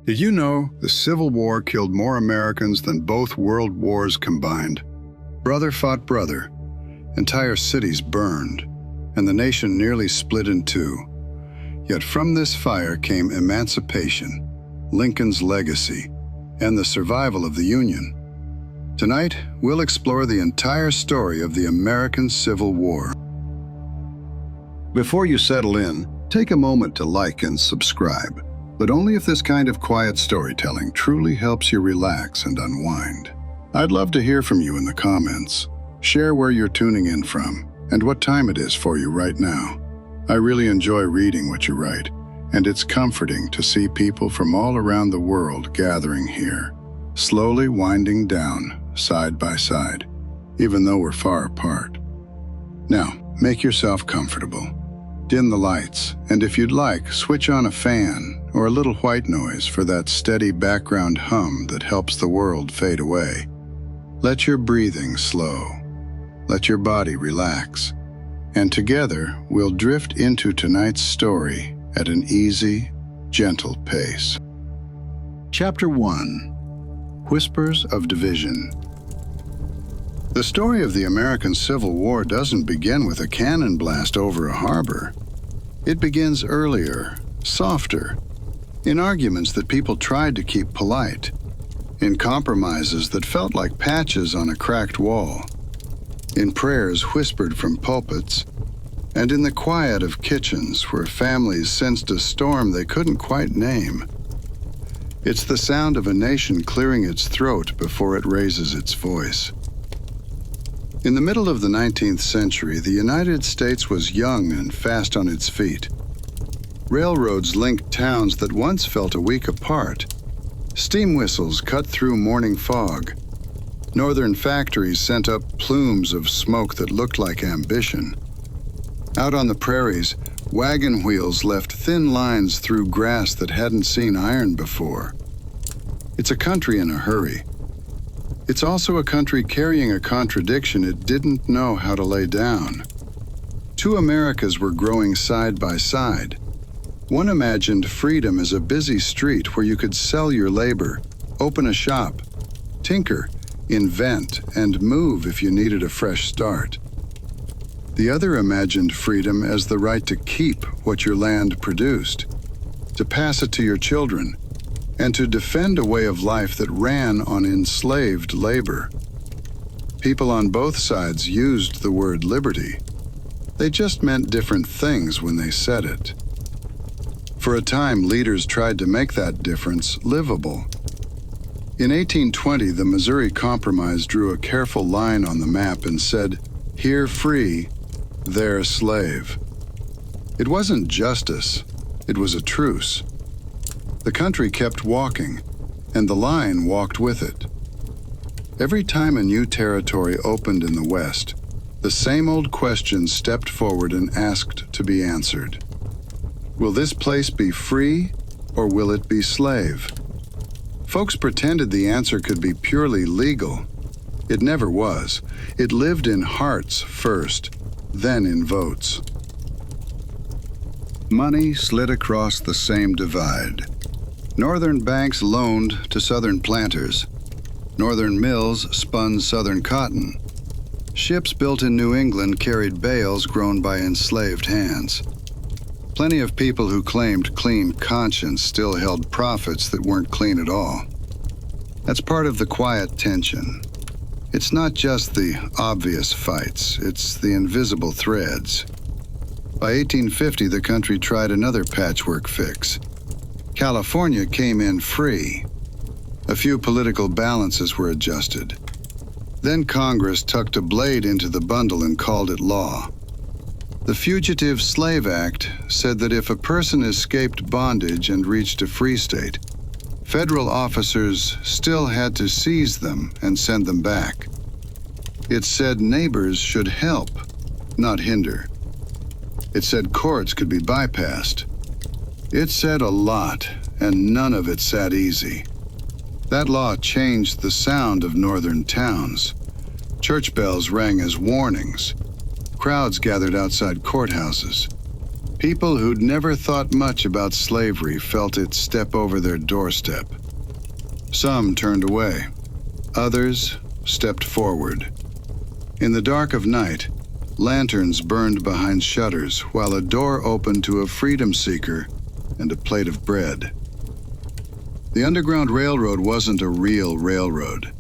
Did you know the Civil War killed more Americans than both world wars combined? Brother fought brother, entire cities burned, and the nation nearly split in two. Yet from this fire came emancipation, Lincoln's legacy, and the survival of the Union. Tonight, we'll explore the entire story of the American Civil War. Before you settle in, take a moment to like and subscribe, but only if this kind of quiet storytelling truly helps you relax and unwind. I'd love to hear from you in the comments. Share where you're tuning in from and what time it is for you right now. I really enjoy reading what you write, and it's comforting to see people from all around the world gathering here, slowly winding down side by side, even though we're far apart. Now, make yourself comfortable. Dim the lights, and if you'd like, switch on a fan or a little white noise for that steady background hum that helps the world fade away. Let your breathing slow. Let your body relax. And together, we'll drift into tonight's story at an easy, gentle pace. Chapter 1: Whispers of Division. The story of the American Civil War doesn't begin with a cannon blast over a harbor. It begins earlier, softer, in arguments that people tried to keep polite, in compromises that felt like patches on a cracked wall, in prayers whispered from pulpits, and in the quiet of kitchens where families sensed a storm they couldn't quite name. It's the sound of a nation clearing its throat before it raises its voice. In the middle of the 19th century, the United States was young and fast on its feet. Railroads linked towns that once felt a week apart. Steam whistles cut through morning fog. Northern factories sent up plumes of smoke that looked like ambition. Out on the prairies, wagon wheels left thin lines through grass that hadn't seen iron before. It's a country in a hurry. It's also a country carrying a contradiction it didn't know how to lay down. Two Americas were growing side by side. One imagined freedom as a busy street where you could sell your labor, open a shop, tinker, invent, and move if you needed a fresh start. The other imagined freedom as the right to keep what your land produced, to pass it to your children, and to defend a way of life that ran on enslaved labor. People on both sides used the word liberty. They just meant different things when they said it. For a time, leaders tried to make that difference livable. In 1820, the Missouri Compromise drew a careful line on the map and said, "Here free, there slave." It wasn't justice, it was a truce. The country kept walking, and the line walked with it. Every time a new territory opened in the West, the same old questions stepped forward and asked to be answered. Will this place be free, or will it be slave? Folks pretended the answer could be purely legal. It never was. It lived in hearts first, then in votes. Money slid across the same divide. Northern banks loaned to Southern planters. Northern mills spun Southern cotton. Ships built in New England carried bales grown by enslaved hands. Plenty of people who claimed clean conscience still held profits that weren't clean at all. That's part of the quiet tension. It's not just the obvious fights, it's the invisible threads. By 1850, the country tried another patchwork fix. California came in free. A few political balances were adjusted. Then Congress tucked a blade into the bundle and called it law. The Fugitive Slave Act said that if a person escaped bondage and reached a free state, federal officers still had to seize them and send them back. It said neighbors should help, not hinder. It said courts could be bypassed. It said a lot, and none of it sat easy. That law changed the sound of northern towns. Church bells rang as warnings. Crowds gathered outside courthouses. People who'd never thought much about slavery felt it step over their doorstep. Some turned away. Others stepped forward. In the dark of night, lanterns burned behind shutters while a door opened to a freedom seeker and a plate of bread. The Underground Railroad wasn't a real railroad.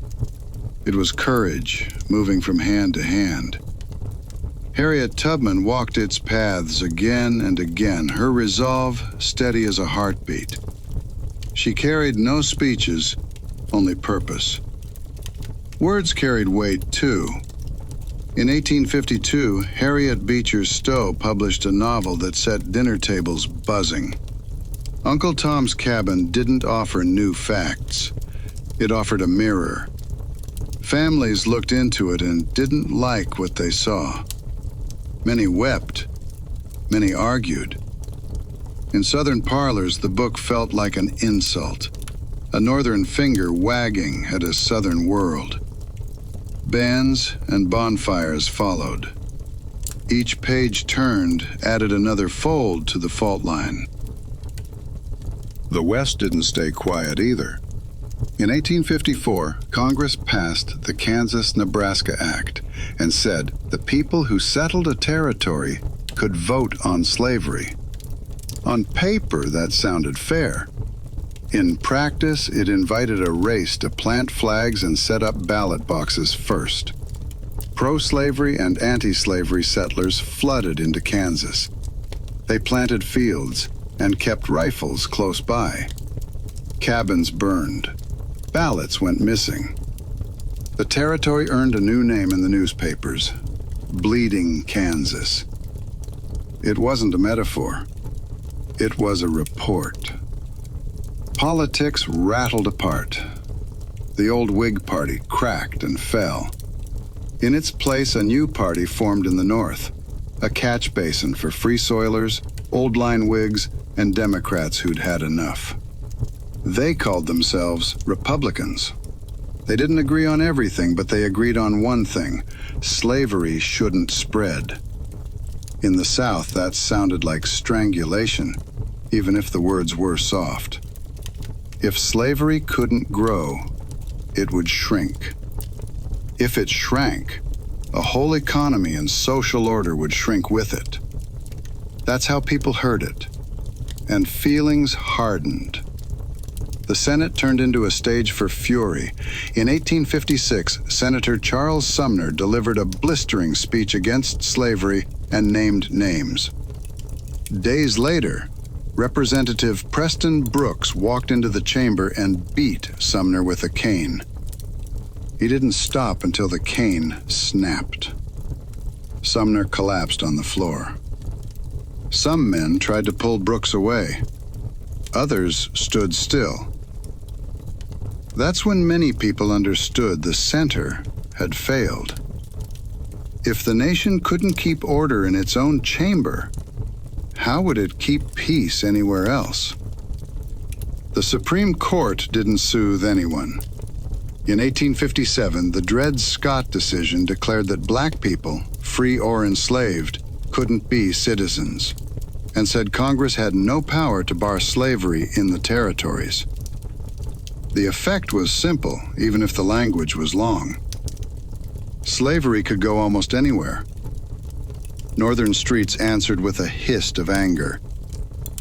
It was courage moving from hand to hand. Harriet Tubman walked its paths again and again, her resolve steady as a heartbeat. She carried no speeches, only purpose. Words carried weight, too. In 1852, Harriet Beecher Stowe published a novel that set dinner tables buzzing. Uncle Tom's Cabin didn't offer new facts. It offered a mirror. Families looked into it and didn't like what they saw. Many wept. Many argued. In Southern parlors, the book felt like an insult, a Northern finger wagging at a Southern world. Bands and bonfires followed. Each page turned added another fold to the fault line. The West didn't stay quiet either. In 1854, Congress passed the Kansas-Nebraska Act and said the people who settled a territory could vote on slavery. On paper, that sounded fair. In practice, it invited a race to plant flags and set up ballot boxes first. Pro-slavery and anti-slavery settlers flooded into Kansas. They planted fields and kept rifles close by. Cabins burned. Ballots went missing. The territory earned a new name in the newspapers: Bleeding Kansas. It wasn't a metaphor. It was a report. Politics rattled apart. The old Whig Party cracked and fell. In its place, a new party formed in the North, a catch basin for Free Soilers, old-line Whigs, and Democrats who'd had enough. They called themselves Republicans. They didn't agree on everything, but they agreed on one thing: slavery shouldn't spread. In the South, that sounded like strangulation, even if the words were soft. If slavery couldn't grow, it would shrink. If it shrank, a whole economy and social order would shrink with it. That's how people heard it, and feelings hardened. The Senate turned into a stage for fury. In 1856, Senator Charles Sumner delivered a blistering speech against slavery and named names. Days later, Representative Preston Brooks walked into the chamber and beat Sumner with a cane. He didn't stop until the cane snapped. Sumner collapsed on the floor. Some men tried to pull Brooks away. Others stood still. That's when many people understood the center had failed. If the nation couldn't keep order in its own chamber, how would it keep peace anywhere else? The Supreme Court didn't soothe anyone. In 1857, the Dred Scott decision declared that black people, free or enslaved, couldn't be citizens, and said Congress had no power to bar slavery in the territories. The effect was simple, even if the language was long. Slavery could go almost anywhere. Northern streets answered with a hiss of anger.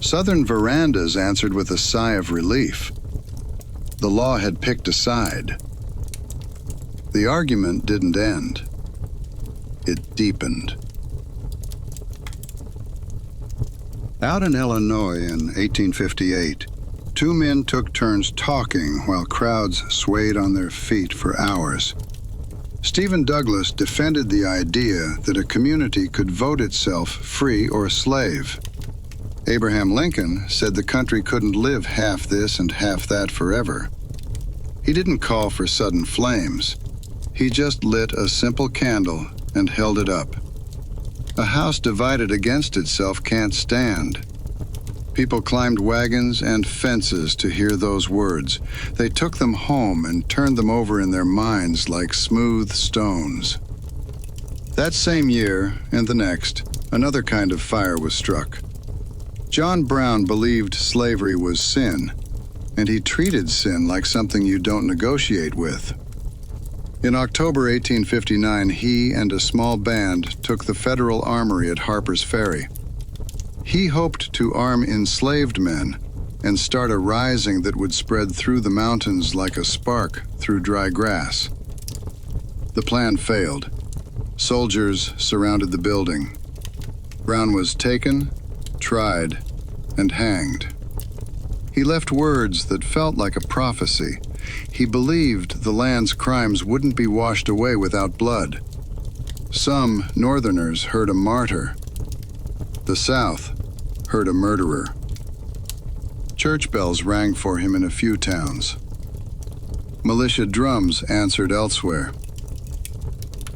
Southern verandas answered with a sigh of relief. The law had picked a side. The argument didn't end. It deepened. Out in Illinois in 1858, two men took turns talking while crowds swayed on their feet for hours. Stephen Douglas defended the idea that a community could vote itself free or slave. Abraham Lincoln said the country couldn't live half this and half that forever. He didn't call for sudden flames. He just lit a simple candle and held it up. A house divided against itself can't stand. People climbed wagons and fences to hear those words. They took them home and turned them over in their minds like smooth stones. That same year, and the next, another kind of fire was struck. John Brown believed slavery was sin, and he treated sin like something you don't negotiate with. In October 1859, he and a small band took the Federal Armory at Harper's Ferry. He hoped to arm enslaved men and start a rising that would spread through the mountains like a spark through dry grass. The plan failed. Soldiers surrounded the building. Brown was taken, tried, and hanged. He left words that felt like a prophecy. He believed the land's crimes wouldn't be washed away without blood. Some Northerners heard a martyr. The South heard a murderer. Church bells rang for him in a few towns. Militia drums answered elsewhere.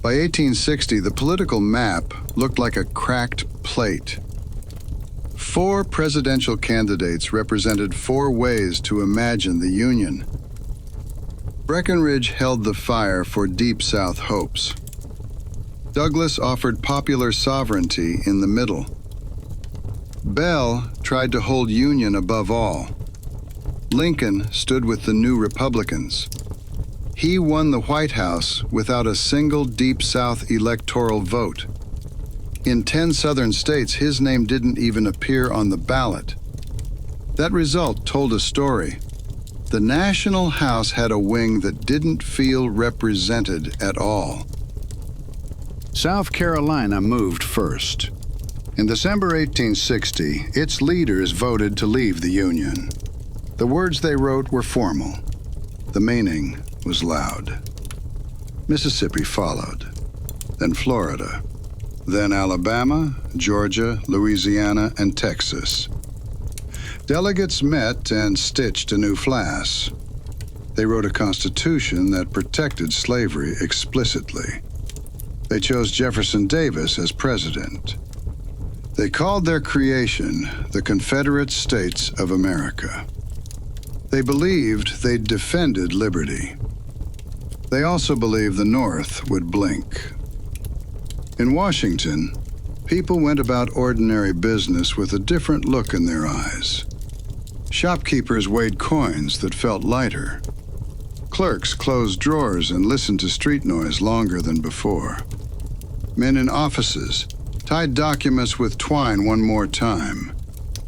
By 1860, the political map looked like a cracked plate. 4 presidential candidates represented 4 ways to imagine the Union. Breckinridge held the fire for Deep South hopes. Douglas offered popular sovereignty in the middle. Bell tried to hold Union above all. Lincoln stood with the New Republicans. He won the White House without a single Deep South electoral vote. In 10 Southern states, his name didn't even appear on the ballot. That result told a story. The National House had a wing that didn't feel represented at all. South Carolina moved first. In December 1860, its leaders voted to leave the Union. The words they wrote were formal. The meaning was loud. Mississippi followed, then Florida, then Alabama, Georgia, Louisiana, and Texas. Delegates met and stitched a new class. They wrote a constitution that protected slavery explicitly. They chose Jefferson Davis as president. They called their creation the Confederate States of America. They believed they'd defended liberty. They also believed the North would blink. In Washington, people went about ordinary business with a different look in their eyes. Shopkeepers weighed coins that felt lighter. Clerks closed drawers and listened to street noise longer than before. Men in offices tied documents with twine one more time,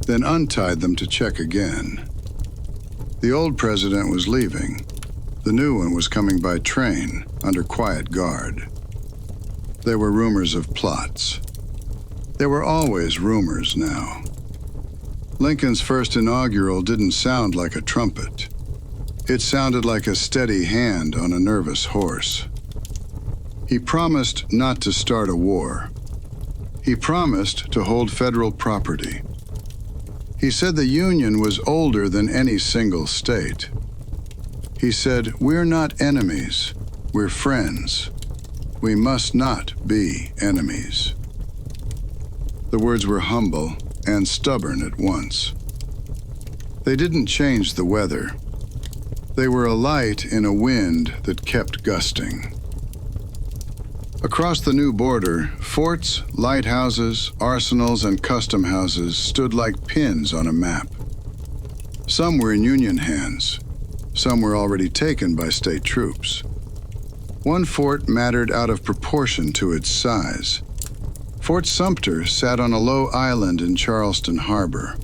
then untied them to check again. The old president was leaving. The new one was coming by train, under quiet guard. There were rumors of plots. There were always rumors now. Lincoln's first inaugural didn't sound like a trumpet. It sounded like a steady hand on a nervous horse. He promised not to start a war. He promised to hold federal property. He said the Union was older than any single state. He said, "We're not enemies, we're friends. We must not be enemies." The words were humble and stubborn at once. They didn't change the weather. They were a light in a wind that kept gusting. Across the new border, forts, lighthouses, arsenals, and custom houses stood like pins on a map. Some were in Union hands. Some were already taken by state troops. One fort mattered out of proportion to its size. Fort Sumter sat on a low island in Charleston Harbor.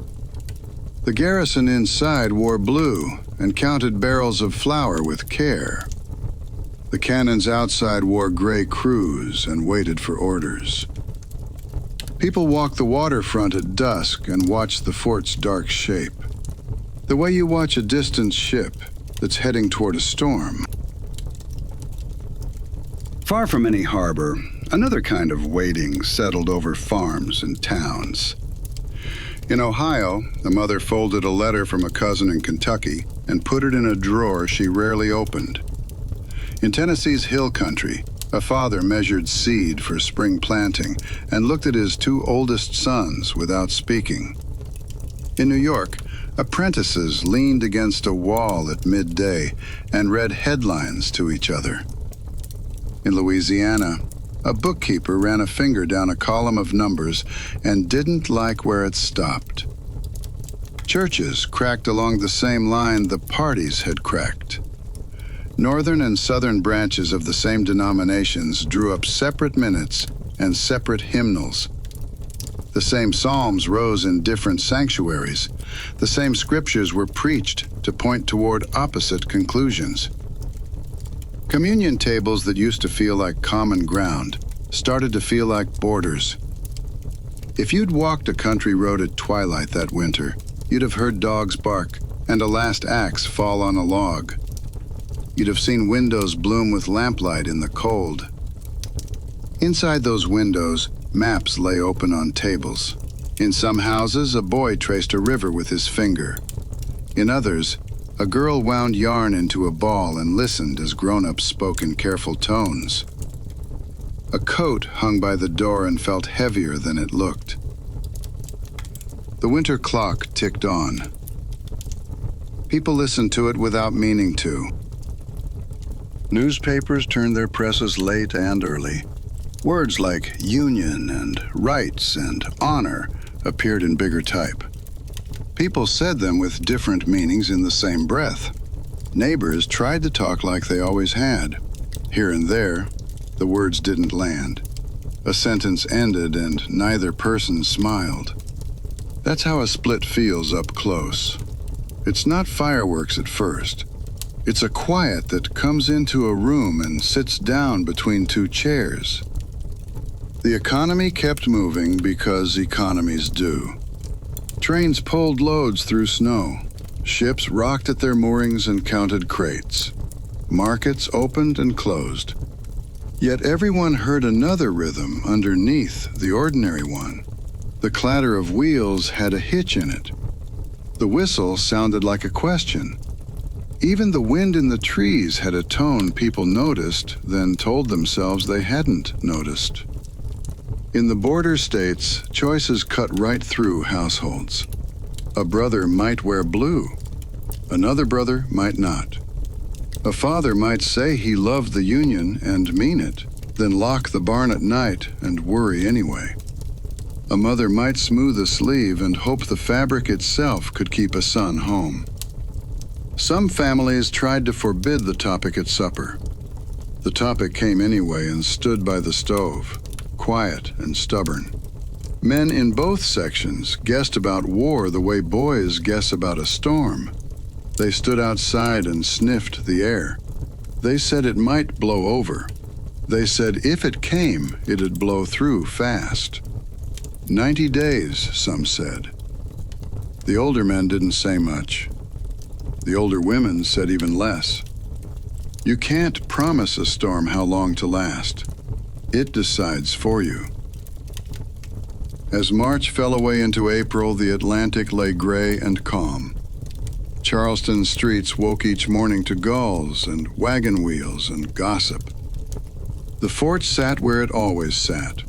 The garrison inside wore blue and counted barrels of flour with care. The cannons outside wore gray crews and waited for orders. People walked the waterfront at dusk and watched the fort's dark shape. The way you watch a distant ship that's heading toward a storm. Far from any harbor, another kind of waiting settled over farms and towns. In Ohio, a mother folded a letter from a cousin in Kentucky and put it in a drawer she rarely opened. In Tennessee's hill country, a father measured seed for spring planting and looked at his 2 oldest sons without speaking. In New York, apprentices leaned against a wall at midday and read headlines to each other. In Louisiana, a bookkeeper ran a finger down a column of numbers and didn't like where it stopped. Churches cracked along the same line the parties had cracked. Northern and southern branches of the same denominations drew up separate minutes and separate hymnals. The same psalms rose in different sanctuaries. The same scriptures were preached to point toward opposite conclusions. Communion tables that used to feel like common ground started to feel like borders. If you'd walked a country road at twilight that winter, you'd have heard dogs bark and a last axe fall on a log. You'd have seen windows bloom with lamplight in the cold. Inside those windows, maps lay open on tables. In some houses, a boy traced a river with his finger. In others, a girl wound yarn into a ball and listened as grown-ups spoke in careful tones. A coat hung by the door and felt heavier than it looked. The winter clock ticked on. People listened to it without meaning to. Newspapers turned their presses late and early. Words like union and rights and honor appeared in bigger type. People said them with different meanings in the same breath. Neighbors tried to talk like they always had. Here and there, the words didn't land. A sentence ended and neither person smiled. That's how a split feels up close. It's not fireworks at first. It's a quiet that comes into a room and sits down between two chairs. The economy kept moving because economies do. Trains pulled loads through snow. Ships rocked at their moorings and counted crates. Markets opened and closed. Yet everyone heard another rhythm underneath the ordinary one. The clatter of wheels had a hitch in it. The whistle sounded like a question. Even the wind in the trees had a tone people noticed, then told themselves they hadn't noticed. In the border states, choices cut right through households. A brother might wear blue. Another brother might not. A father might say he loved the Union and mean it, then lock the barn at night and worry anyway. A mother might smooth a sleeve and hope the fabric itself could keep a son home. Some families tried to forbid the topic at supper. The topic came anyway and stood by the stove, quiet and stubborn. Men in both sections guessed about war the way boys guess about a storm. They stood outside and sniffed the air. They said it might blow over. They said if it came, it'd blow through fast. 90 days, some said. The older men didn't say much. The older women said even less. You can't promise a storm how long to last. It decides for you. As March fell away into April, the Atlantic lay gray and calm. Charleston's streets woke each morning to gulls and wagon wheels and gossip. The fort sat where it always sat.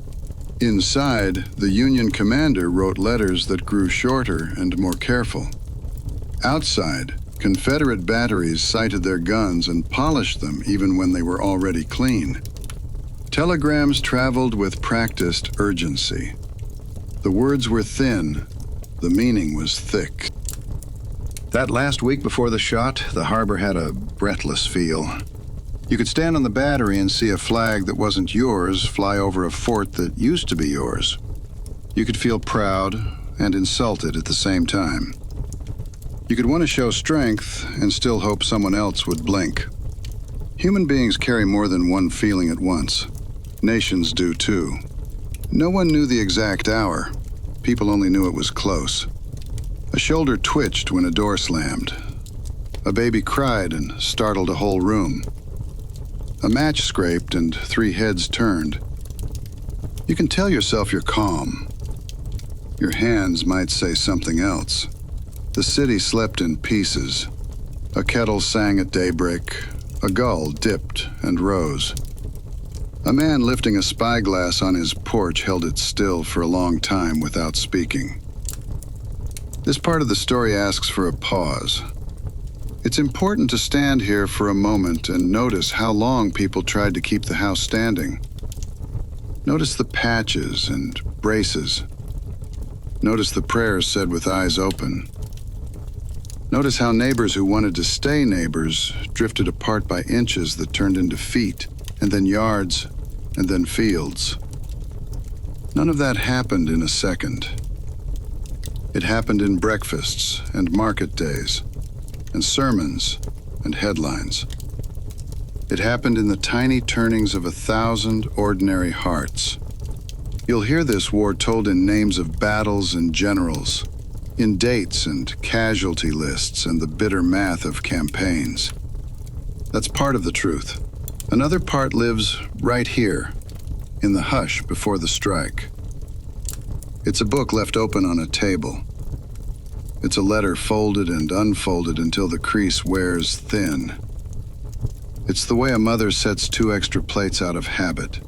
Inside, the Union commander wrote letters that grew shorter and more careful. Outside, Confederate batteries sighted their guns and polished them even when they were already clean. Telegrams traveled with practiced urgency. The words were thin, the meaning was thick. That last week before the shot, the harbor had a breathless feel. You could stand on the battery and see a flag that wasn't yours fly over a fort that used to be yours. You could feel proud and insulted at the same time. You could want to show strength and still hope someone else would blink. Human beings carry more than one feeling at once. Nations do too. No one knew the exact hour. People only knew it was close. A shoulder twitched when a door slammed. A baby cried and startled a whole room. A match scraped and 3 heads turned. You can tell yourself you're calm. Your hands might say something else. The city slept in pieces. A kettle sang at daybreak. A gull dipped and rose. A man lifting a spyglass on his porch held it still for a long time without speaking. This part of the story asks for a pause. It's important to stand here for a moment and notice how long people tried to keep the house standing. Notice the patches and braces. Notice the prayers said with eyes open. Notice how neighbors who wanted to stay neighbors drifted apart by inches that turned into feet, and then yards, and then fields. None of that happened in a second. It happened in breakfasts and market days, and sermons and headlines. It happened in the tiny turnings of 1,000 ordinary hearts. You'll hear this war told in names of battles and generals, in dates and casualty lists and the bitter math of campaigns. That's part of the truth. Another part lives right here, in the hush before the strike. It's a book left open on a table. It's a letter folded and unfolded until the crease wears thin. It's the way a mother sets 2 extra plates out of habit,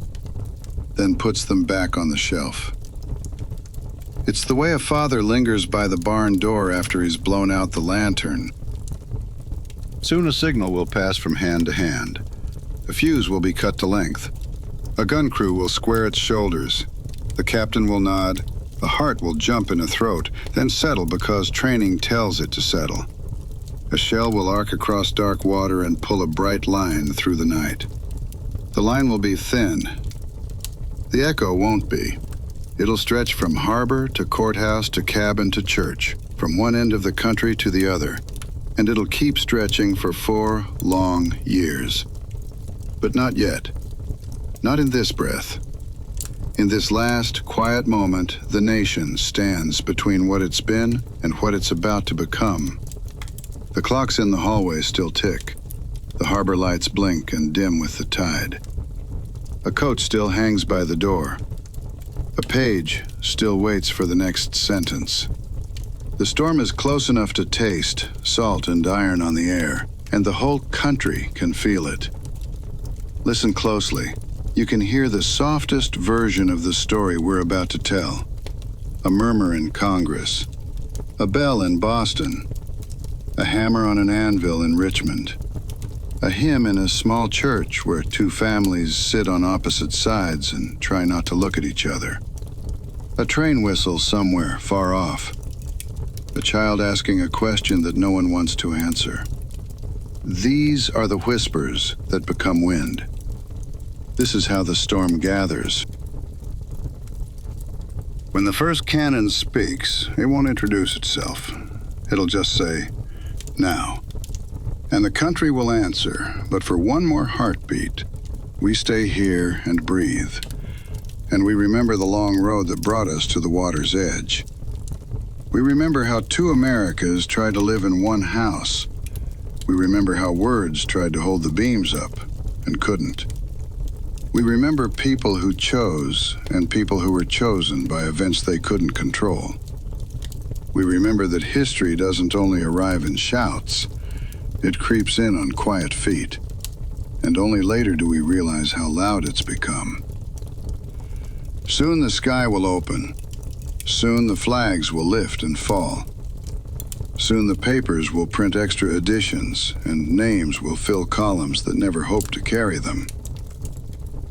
then puts them back on the shelf. It's the way a father lingers by the barn door after he's blown out the lantern. Soon a signal will pass from hand to hand. A fuse will be cut to length. A gun crew will square its shoulders. The captain will nod. A heart will jump in a throat, then settle because training tells it to settle. A shell will arc across dark water and pull a bright line through the night. The line will be thin. The echo won't be. It'll stretch from harbor to courthouse to cabin to church, from one end of the country to the other, and it'll keep stretching for 4 long years. But not yet. Not in this breath. In this last, quiet moment, the nation stands between what it's been and what it's about to become. The clocks in the hallway still tick. The harbor lights blink and dim with the tide. A coat still hangs by the door. A page still waits for the next sentence. The storm is close enough to taste, salt and iron on the air, and the whole country can feel it. Listen closely. You can hear the softest version of the story we're about to tell. A murmur in Congress. A bell in Boston. A hammer on an anvil in Richmond. A hymn in a small church where 2 families sit on opposite sides and try not to look at each other. A train whistle somewhere far off. A child asking a question that no one wants to answer. These are the whispers that become wind. This is how the storm gathers. When the first cannon speaks, it won't introduce itself. It'll just say, "Now." And the country will answer, but for one more heartbeat, we stay here and breathe. And we remember the long road that brought us to the water's edge. We remember how 2 Americas tried to live in one house. We remember how words tried to hold the beams up and couldn't. We remember people who chose and people who were chosen by events they couldn't control. We remember that history doesn't only arrive in shouts, it creeps in on quiet feet, and only later do we realize how loud it's become. Soon the sky will open. Soon the flags will lift and fall. Soon the papers will print extra editions, and names will fill columns that never hoped to carry them.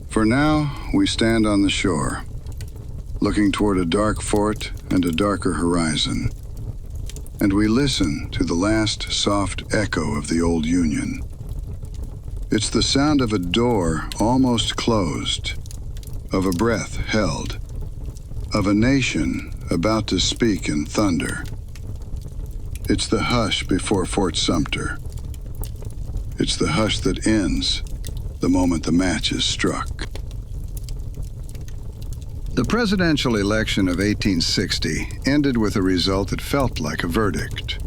For now, we stand on the shore, looking toward a dark fort and a darker horizon. And we listen to the last soft echo of the old Union. It's the sound of a door almost closed, of a breath held, of a nation about to speak in thunder. It's the hush before Fort Sumter. It's the hush that ends the moment the match is struck. The presidential election of 1860 ended with a result that felt like a verdict.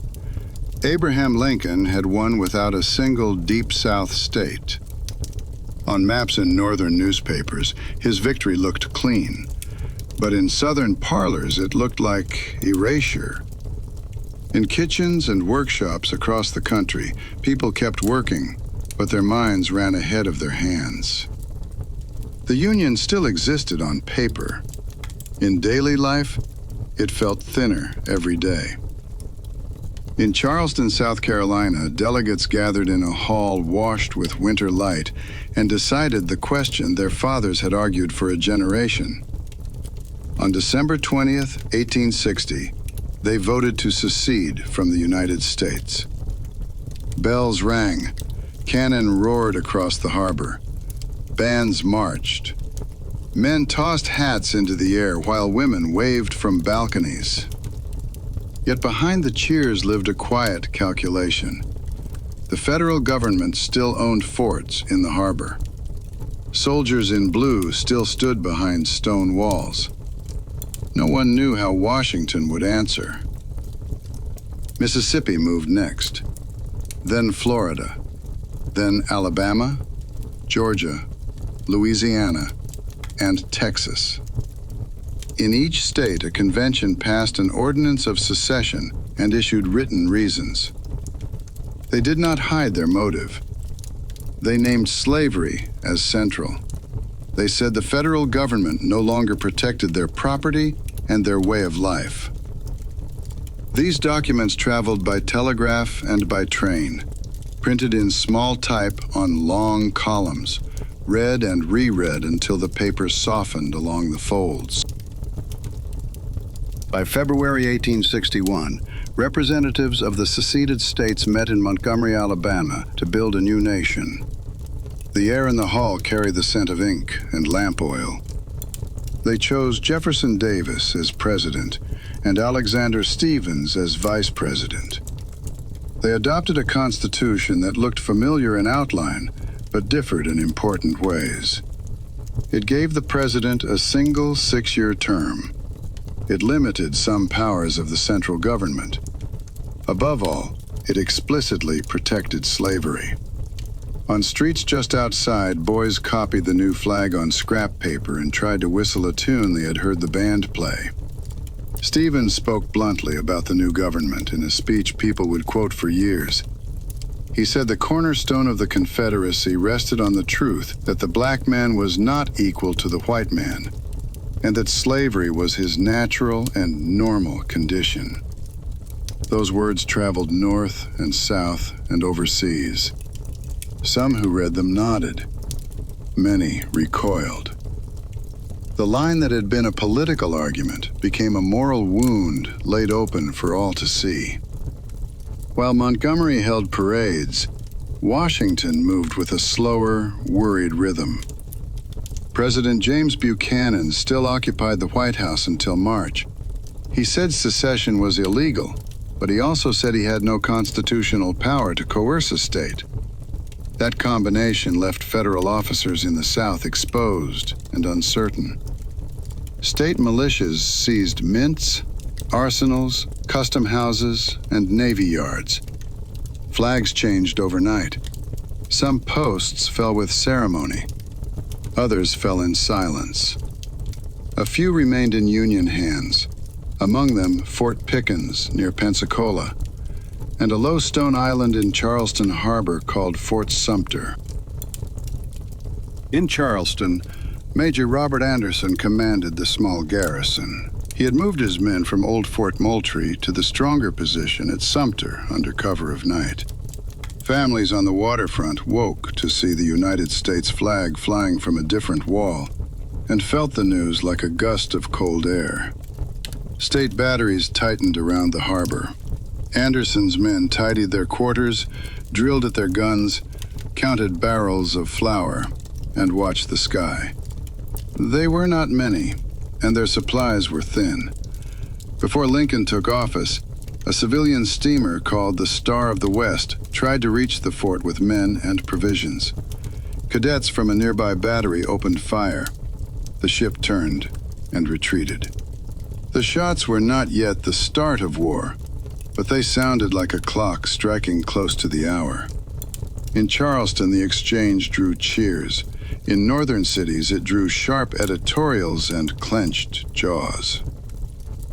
Abraham Lincoln had won without a single Deep South state. On maps in northern newspapers, his victory looked clean, but in southern parlors it looked like erasure. In kitchens and workshops across the country, people kept working, but their minds ran ahead of their hands. The Union still existed on paper. In daily life, it felt thinner every day. In Charleston, South Carolina, delegates gathered in a hall washed with winter light and decided the question their fathers had argued for a generation. On December 20th, 1860, they voted to secede from the United States. Bells rang, cannon roared across the harbor, bands marched. Men tossed hats into the air while women waved from balconies. Yet behind the cheers lived a quiet calculation. The federal government still owned forts in the harbor. Soldiers in blue still stood behind stone walls. No one knew how Washington would answer. Mississippi moved next, then Florida, then Alabama, Georgia, Louisiana, and Texas. In each state, a convention passed an ordinance of secession and issued written reasons. They did not hide their motive. They named slavery as central. They said the federal government no longer protected their property and their way of life. These documents traveled by telegraph and by train, printed in small type on long columns, read and reread until the paper softened along the folds. By February 1861, representatives of the seceded states met in Montgomery, Alabama, to build a new nation. The air in the hall carried the scent of ink and lamp oil. They chose Jefferson Davis as president and Alexander Stephens as vice president. They adopted a constitution that looked familiar in outline, but differed in important ways. It gave the president a single 6-year term. It limited some powers of the central government. Above all, it explicitly protected slavery. On streets just outside, boys copied the new flag on scrap paper and tried to whistle a tune they had heard the band play. Stephens spoke bluntly about the new government in a speech people would quote for years. He said the cornerstone of the Confederacy rested on the truth that the black man was not equal to the white man, and that slavery was his natural and normal condition. Those words traveled north and south and overseas. Some who read them nodded. Many recoiled. The line that had been a political argument became a moral wound laid open for all to see. While Montgomery held parades, Washington moved with a slower, worried rhythm. President James Buchanan still occupied the White House until March. He said secession was illegal, but he also said he had no constitutional power to coerce a state. That combination left federal officers in the South exposed and uncertain. State militias seized mints, arsenals, custom houses, and navy yards. Flags changed overnight. Some posts fell with ceremony. Others fell in silence. A few remained in Union hands, among them Fort Pickens near Pensacola, and a low stone island in Charleston Harbor called Fort Sumter. In Charleston, Major Robert Anderson commanded the small garrison. He had moved his men from Old Fort Moultrie to the stronger position at Sumter under cover of night. Families on the waterfront woke to see the United States flag flying from a different wall and felt the news like a gust of cold air. State batteries tightened around the harbor. Anderson's men tidied their quarters, drilled at their guns, counted barrels of flour, and watched the sky. They were not many, and their supplies were thin. Before Lincoln took office, a civilian steamer called the Star of the West tried to reach the fort with men and provisions. Cadets from a nearby battery opened fire. The ship turned and retreated. The shots were not yet the start of war, but they sounded like a clock striking close to the hour. In Charleston, the exchange drew cheers. In northern cities, it drew sharp editorials and clenched jaws.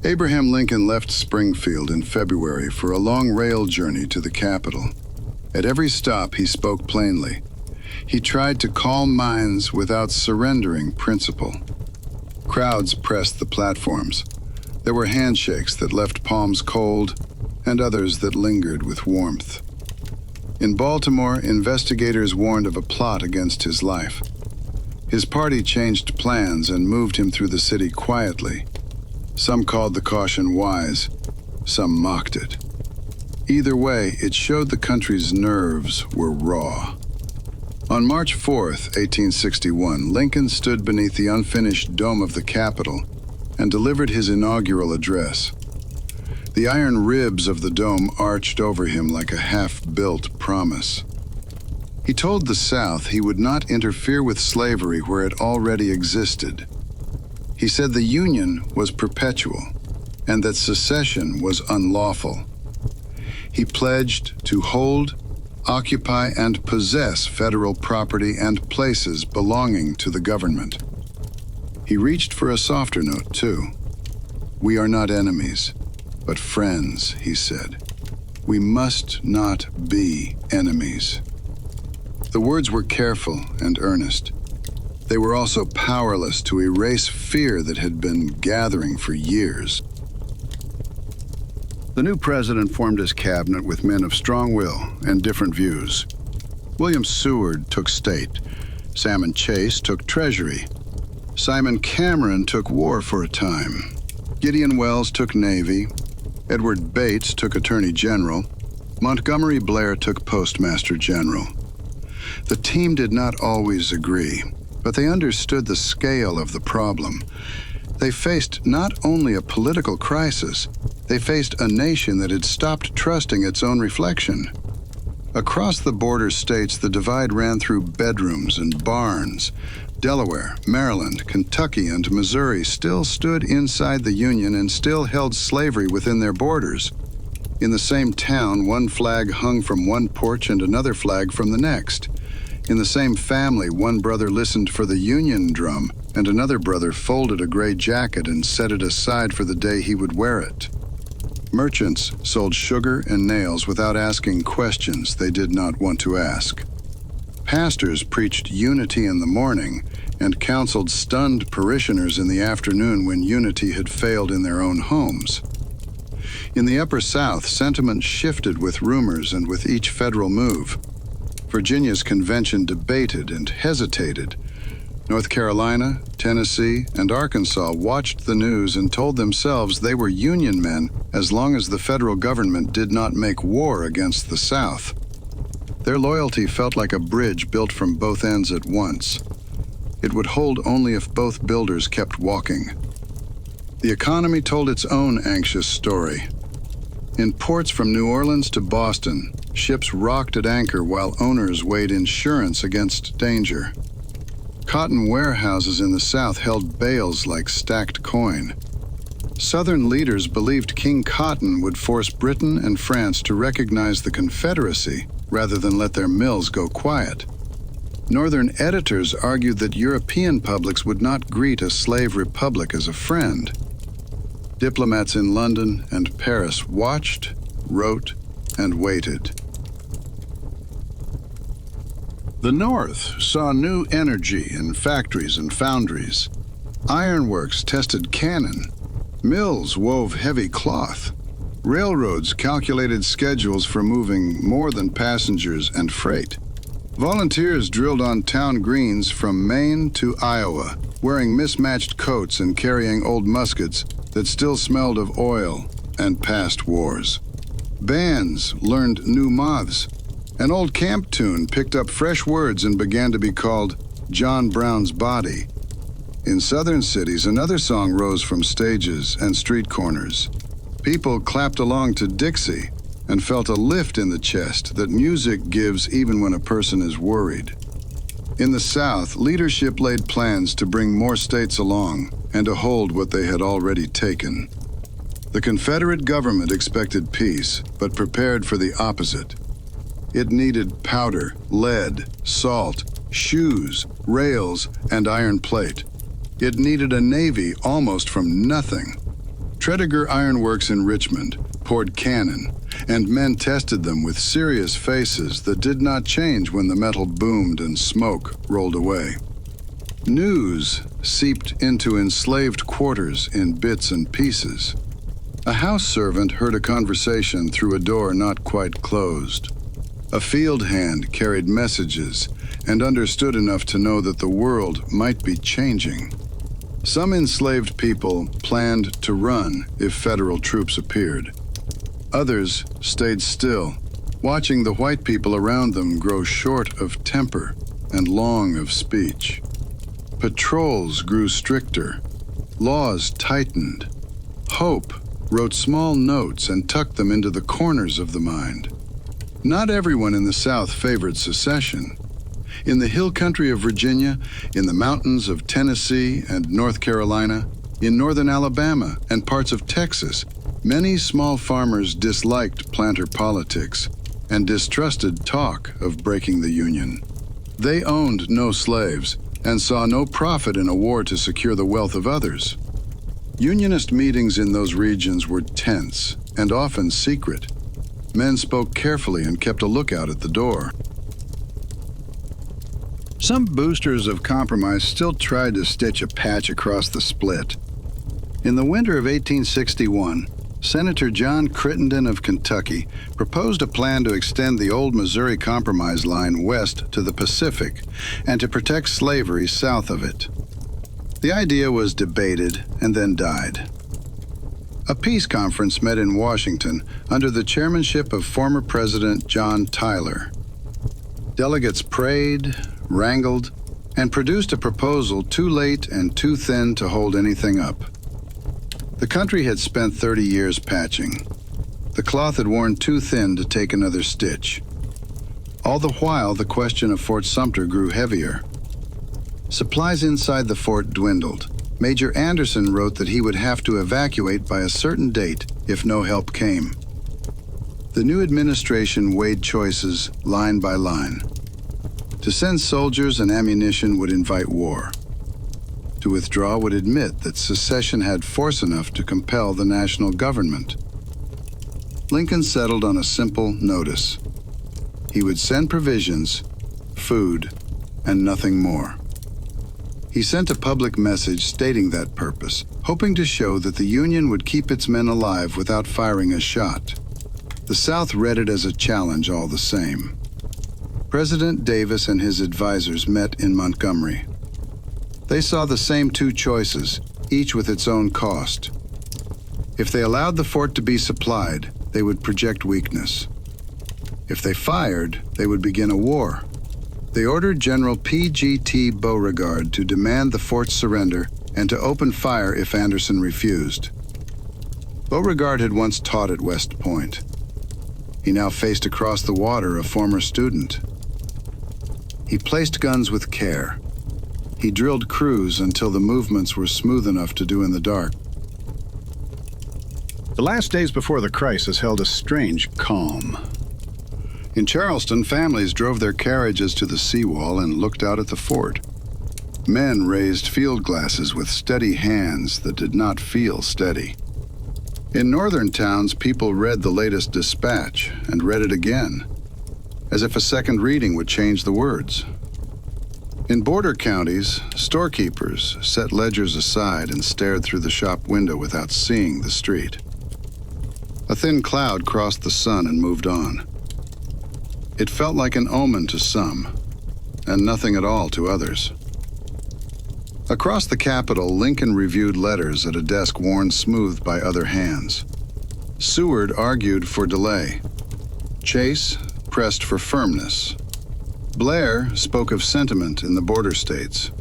Abraham Lincoln left Springfield in February for a long rail journey to the capital. At every stop, he spoke plainly. He tried to calm minds without surrendering principle. Crowds pressed the platforms. There were handshakes that left palms cold, and others that lingered with warmth. In Baltimore, investigators warned of a plot against his life. His party changed plans and moved him through the city quietly. Some called the caution wise. Some mocked it. Either way, it showed the country's nerves were raw. On March 4th, 1861, Lincoln stood beneath the unfinished dome of the Capitol and delivered his inaugural address. The iron ribs of the dome arched over him like a half-built promise. He told the South he would not interfere with slavery where it already existed. He said the Union was perpetual and that secession was unlawful. He pledged to hold, occupy, and possess federal property and places belonging to the government. He reached for a softer note, too. We are not enemies, but friends, he said. We must not be enemies. The words were careful and earnest. They were also powerless to erase fear that had been gathering for years. The new president formed his cabinet with men of strong will and different views. William Seward took state. Salmon Chase took treasury. Simon Cameron took war for a time. Gideon Welles took navy. Edward Bates took attorney general. Montgomery Blair took postmaster general. The team did not always agree, but they understood the scale of the problem. They faced not only a political crisis, they faced a nation that had stopped trusting its own reflection. Across the border states, the divide ran through bedrooms and barns. Delaware, Maryland, Kentucky, and Missouri still stood inside the Union and still held slavery within their borders. In the same town, one flag hung from one porch and another flag from the next. In the same family, one brother listened for the Union drum, and another brother folded a gray jacket and set it aside for the day he would wear it. Merchants sold sugar and nails without asking questions they did not want to ask. Pastors preached unity in the morning and counseled stunned parishioners in the afternoon when unity had failed in their own homes. In the Upper South, sentiment shifted with rumors and with each federal move. Virginia's convention debated and hesitated. North Carolina, Tennessee, and Arkansas watched the news and told themselves they were Union men as long as the federal government did not make war against the South. Their loyalty felt like a bridge built from both ends at once. It would hold only if both builders kept walking. The economy told its own anxious story. In ports from New Orleans to Boston, ships rocked at anchor while owners weighed insurance against danger. Cotton warehouses in the South held bales like stacked coin. Southern leaders believed King Cotton would force Britain and France to recognize the Confederacy rather than let their mills go quiet. Northern editors argued that European publics would not greet a slave republic as a friend. Diplomats in London and Paris watched, wrote, and waited. The North saw new energy in factories and foundries. Ironworks tested cannon. Mills wove heavy cloth. Railroads calculated schedules for moving more than passengers and freight. Volunteers drilled on town greens from Maine to Iowa, wearing mismatched coats and carrying old muskets that still smelled of oil and past wars. Bands learned new moths. An old camp tune picked up fresh words and began to be called John Brown's Body. In southern cities, another song rose from stages and street corners. People clapped along to Dixie and felt a lift in the chest that music gives even when a person is worried. In the South, leadership laid plans to bring more states along and to hold what they had already taken. The Confederate government expected peace, but prepared for the opposite. It needed powder, lead, salt, shoes, rails, and iron plate. It needed a navy almost from nothing. Tredegar Ironworks in Richmond poured cannon, and men tested them with serious faces that did not change when the metal boomed and smoke rolled away. News seeped into enslaved quarters in bits and pieces. A house servant heard a conversation through a door not quite closed. A field hand carried messages and understood enough to know that the world might be changing. Some enslaved people planned to run if federal troops appeared. Others stayed still, watching the white people around them grow short of temper and long of speech. Patrols grew stricter, laws tightened. Hope wrote small notes and tucked them into the corners of the mind. Not everyone in the South favored secession. In the hill country of Virginia, in the mountains of Tennessee and North Carolina, in northern Alabama and parts of Texas, many small farmers disliked planter politics and distrusted talk of breaking the Union. They owned no slaves and saw no profit in a war to secure the wealth of others. Unionist meetings in those regions were tense and often secret. Men spoke carefully and kept a lookout at the door. Some boosters of compromise still tried to stitch a patch across the split. In the winter of 1861, Senator John Crittenden of Kentucky proposed a plan to extend the old Missouri Compromise line west to the Pacific and to protect slavery south of it. The idea was debated and then died. A peace conference met in Washington under the chairmanship of former President John Tyler. Delegates prayed, wrangled, and produced a proposal too late and too thin to hold anything up. The country had spent 30 years patching. The cloth had worn too thin to take another stitch. All the while, the question of Fort Sumter grew heavier. Supplies inside the fort dwindled. Major Anderson wrote that he would have to evacuate by a certain date if no help came. The new administration weighed choices line by line. To send soldiers and ammunition would invite war. To withdraw would admit that secession had force enough to compel the national government. Lincoln settled on a simple notice. He would send provisions, food, and nothing more. He sent a public message stating that purpose, hoping to show that the Union would keep its men alive without firing a shot. The South read it as a challenge all the same. President Davis and his advisors met in Montgomery. They saw the same two choices, each with its own cost. If they allowed the fort to be supplied, they would project weakness. If they fired, they would begin a war. They ordered General P.G.T. Beauregard to demand the fort's surrender and to open fire if Anderson refused. Beauregard had once taught at West Point. He now faced across the water a former student. He placed guns with care. He drilled crews until the movements were smooth enough to do in the dark. The last days before the crisis held a strange calm. In Charleston, families drove their carriages to the seawall and looked out at the fort. Men raised field glasses with steady hands that did not feel steady. In northern towns, people read the latest dispatch and read it again, as if a second reading would change the words. In border counties, storekeepers set ledgers aside and stared through the shop window without seeing the street. A thin cloud crossed the sun and moved on. It felt like an omen to some, and nothing at all to others. Across the Capitol, Lincoln reviewed letters at a desk worn smooth by other hands. Seward argued for delay. Chase pressed for firmness. Blair spoke of sentiment in the border states.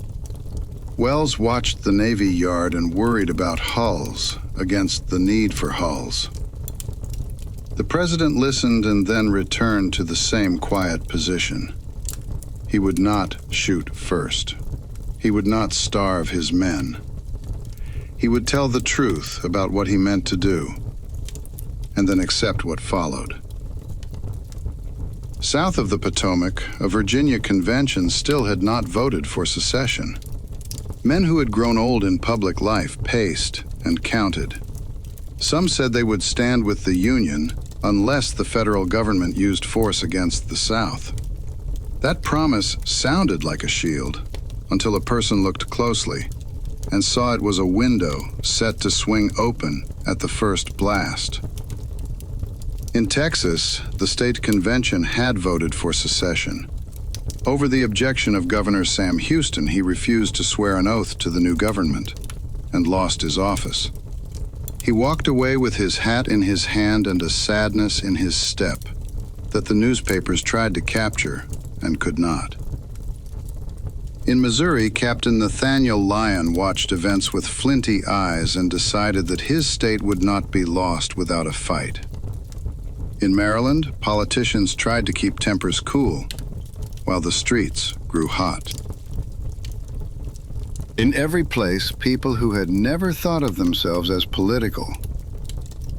Wells watched the Navy Yard and worried about hulls against the need for hulls. The president listened and then returned to the same quiet position. He would not shoot first. He would not starve his men. He would tell the truth about what he meant to do, and then accept what followed. South of the Potomac, a Virginia convention still had not voted for secession. Men who had grown old in public life paced and counted. Some said they would stand with the Union unless the federal government used force against the South. That promise sounded like a shield until a person looked closely and saw it was a window set to swing open at the first blast. In Texas, the state convention had voted for secession. Over the objection of Governor Sam Houston, he refused to swear an oath to the new government and lost his office. He walked away with his hat in his hand and a sadness in his step that the newspapers tried to capture and could not. In Missouri, Captain Nathaniel Lyon watched events with flinty eyes and decided that his state would not be lost without a fight. In Maryland, politicians tried to keep tempers cool, while the streets grew hot. In every place, people who had never thought of themselves as political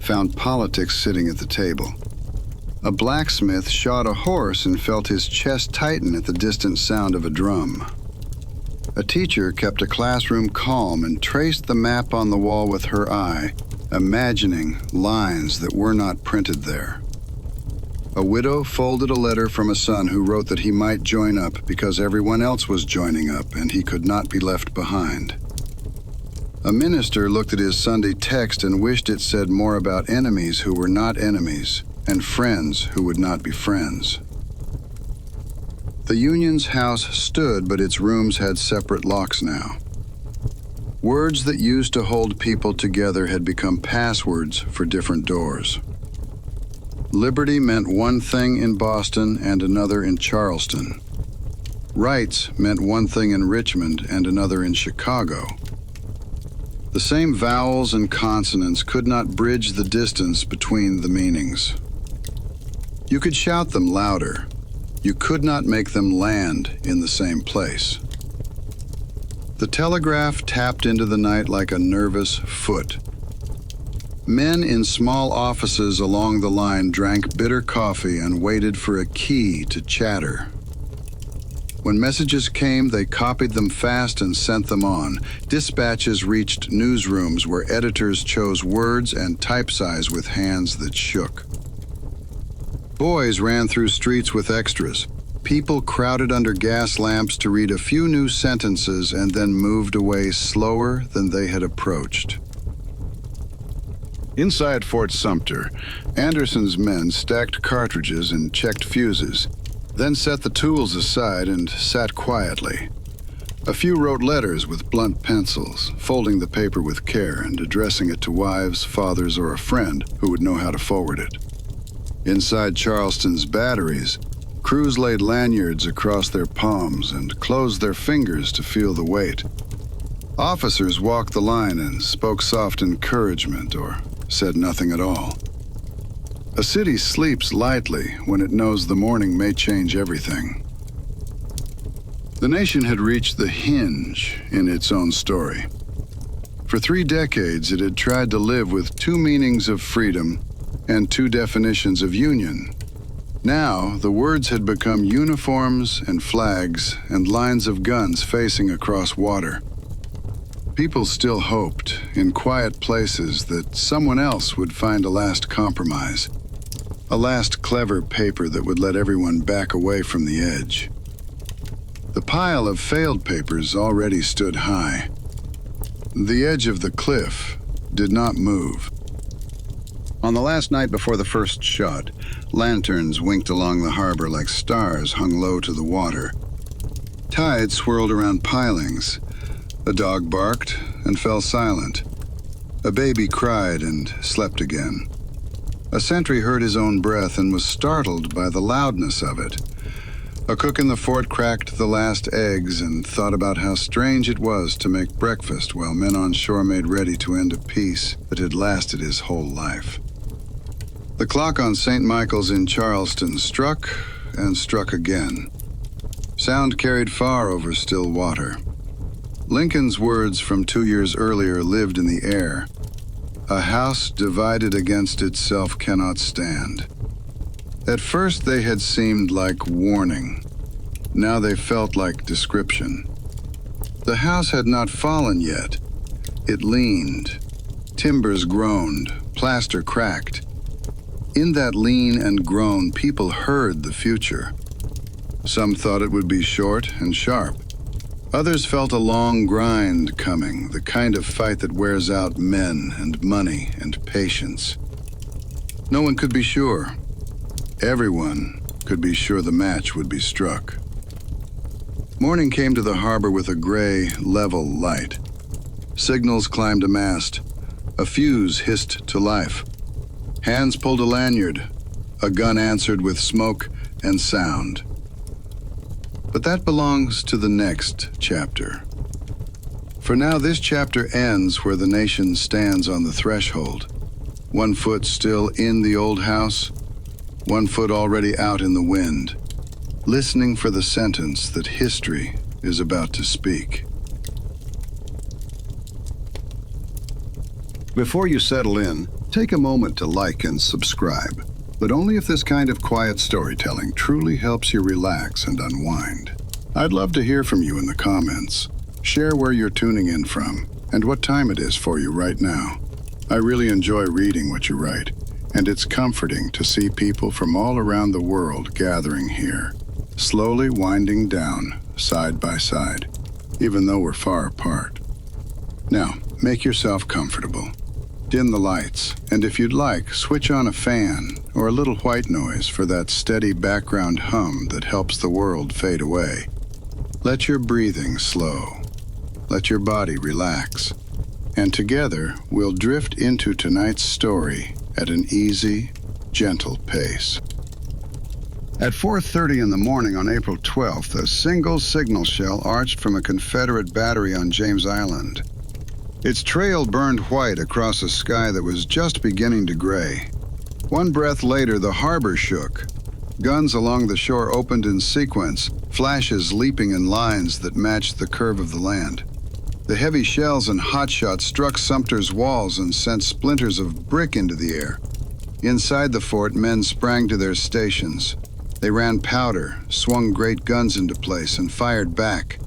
found politics sitting at the table. A blacksmith shod a horse and felt his chest tighten at the distant sound of a drum. A teacher kept a classroom calm and traced the map on the wall with her eye, imagining lines that were not printed there. A widow folded a letter from a son who wrote that he might join up because everyone else was joining up and he could not be left behind. A minister looked at his Sunday text and wished it said more about enemies who were not enemies and friends who would not be friends. The Union's house stood, but its rooms had separate locks now. Words that used to hold people together had become passwords for different doors. Liberty meant one thing in Boston and another in Charleston. Rights meant one thing in Richmond and another in Chicago. The same vowels and consonants could not bridge the distance between the meanings. You could shout them louder. You could not make them land in the same place. The telegraph tapped into the night like a nervous foot. Men in small offices along the line drank bitter coffee and waited for a key to chatter. When messages came, they copied them fast and sent them on. Dispatches reached newsrooms where editors chose words and type size with hands that shook. Boys ran through streets with extras. People crowded under gas lamps to read a few new sentences and then moved away slower than they had approached. Inside Fort Sumter, Anderson's men stacked cartridges and checked fuses, then set the tools aside and sat quietly. A few wrote letters with blunt pencils, folding the paper with care and addressing it to wives, fathers, or a friend who would know how to forward it. Inside Charleston's batteries, crews laid lanyards across their palms and closed their fingers to feel the weight. Officers walked the line and spoke soft encouragement or said nothing at all. A city sleeps lightly when it knows the morning may change everything. The nation had reached the hinge in its own story. For 3 decades, it had tried to live with 2 meanings of freedom and 2 definitions of union. Now, the words had become uniforms and flags and lines of guns facing across water. People still hoped, in quiet places, that someone else would find a last compromise, a last clever paper that would let everyone back away from the edge. The pile of failed papers already stood high. The edge of the cliff did not move. On the last night before the first shot, lanterns winked along the harbor like stars hung low to the water. Tide swirled around pilings. A dog barked and fell silent. A baby cried and slept again. A sentry heard his own breath and was startled by the loudness of it. A cook in the fort cracked the last eggs and thought about how strange it was to make breakfast while men on shore made ready to end a peace that had lasted his whole life. The clock on St. Michael's in Charleston struck and struck again. Sound carried far over still water. Lincoln's words from 2 years earlier lived in the air. A house divided against itself cannot stand. At first they had seemed like warning. Now they felt like description. The house had not fallen yet. It leaned. Timbers groaned. Plaster cracked. In that lean and groan, people heard the future. Some thought it would be short and sharp. Others felt a long grind coming, the kind of fight that wears out men and money and patience. No one could be sure. Everyone could be sure the match would be struck. Morning came to the harbor with a gray, level light. Signals climbed a mast. A fuse hissed to life. Hands pulled a lanyard. A gun answered with smoke and sound. But that belongs to the next chapter. For now, this chapter ends where the nation stands on the threshold. One foot still in the old house, one foot already out in the wind, listening for the sentence that history is about to speak. Before you settle in, take a moment to like and subscribe, but only if this kind of quiet storytelling truly helps you relax and unwind. I'd love to hear from you in the comments. Share where you're tuning in from and what time it is for you right now. I really enjoy reading what you write, and it's comforting to see people from all around the world gathering here, slowly winding down side by side, even though we're far apart. Now, make yourself comfortable. Dim the lights, and if you'd like, switch on a fan or a little white noise for that steady background hum that helps the world fade away. Let your breathing slow. Let your body relax. And together, we'll drift into tonight's story at an easy, gentle pace. At 4:30 in the morning on April 12th, a single signal shell arched from a Confederate battery on James Island. Its trail burned white across a sky that was just beginning to gray. One breath later, the harbor shook. Guns along the shore opened in sequence, flashes leaping in lines that matched the curve of the land. The heavy shells and hotshots struck Sumter's walls and sent splinters of brick into the air. Inside the fort, men sprang to their stations. They ran powder, swung great guns into place, and fired back.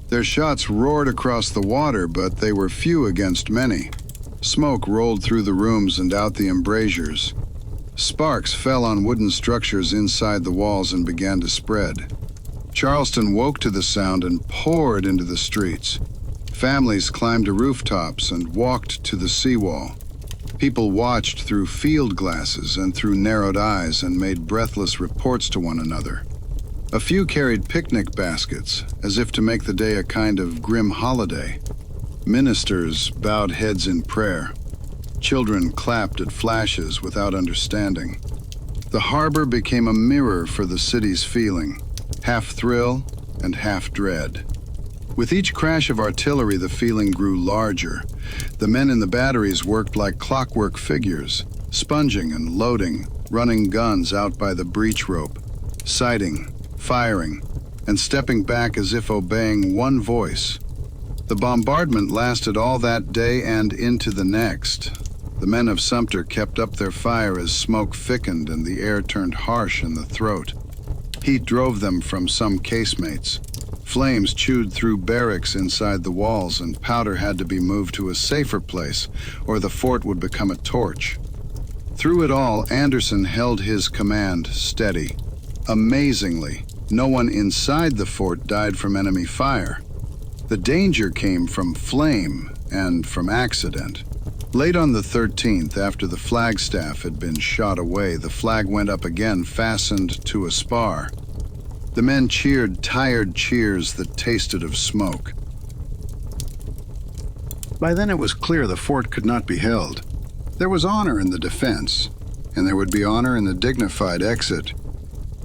Their shots roared across the water, but they were few against many. Smoke rolled through the rooms and out the embrasures. Sparks fell on wooden structures inside the walls and began to spread. Charleston woke to the sound and poured into the streets. Families climbed to rooftops and walked to the seawall. People watched through field glasses and through narrowed eyes and made breathless reports to one another. A few carried picnic baskets, as if to make the day a kind of grim holiday. Ministers bowed heads in prayer. Children clapped at flashes without understanding. The harbor became a mirror for the city's feeling, half thrill and half dread. With each crash of artillery, the feeling grew larger. The men in the batteries worked like clockwork figures, sponging and loading, running guns out by the breech rope, sighting, firing, and stepping back as if obeying one voice. The bombardment lasted all that day and into the next. The men of Sumter kept up their fire as smoke thickened and the air turned harsh in the throat. Heat drove them from some casemates. Flames chewed through barracks inside the walls, and powder had to be moved to a safer place, or the fort would become a torch. Through it all, Anderson held his command steady. Amazingly, no one inside the fort died from enemy fire. The danger came from flame and from accident. Late on the 13th, after the flagstaff had been shot away, the flag went up again, fastened to a spar. The men cheered tired cheers that tasted of smoke. By then it was clear the fort could not be held. There was honor in the defense, and there would be honor in the dignified exit.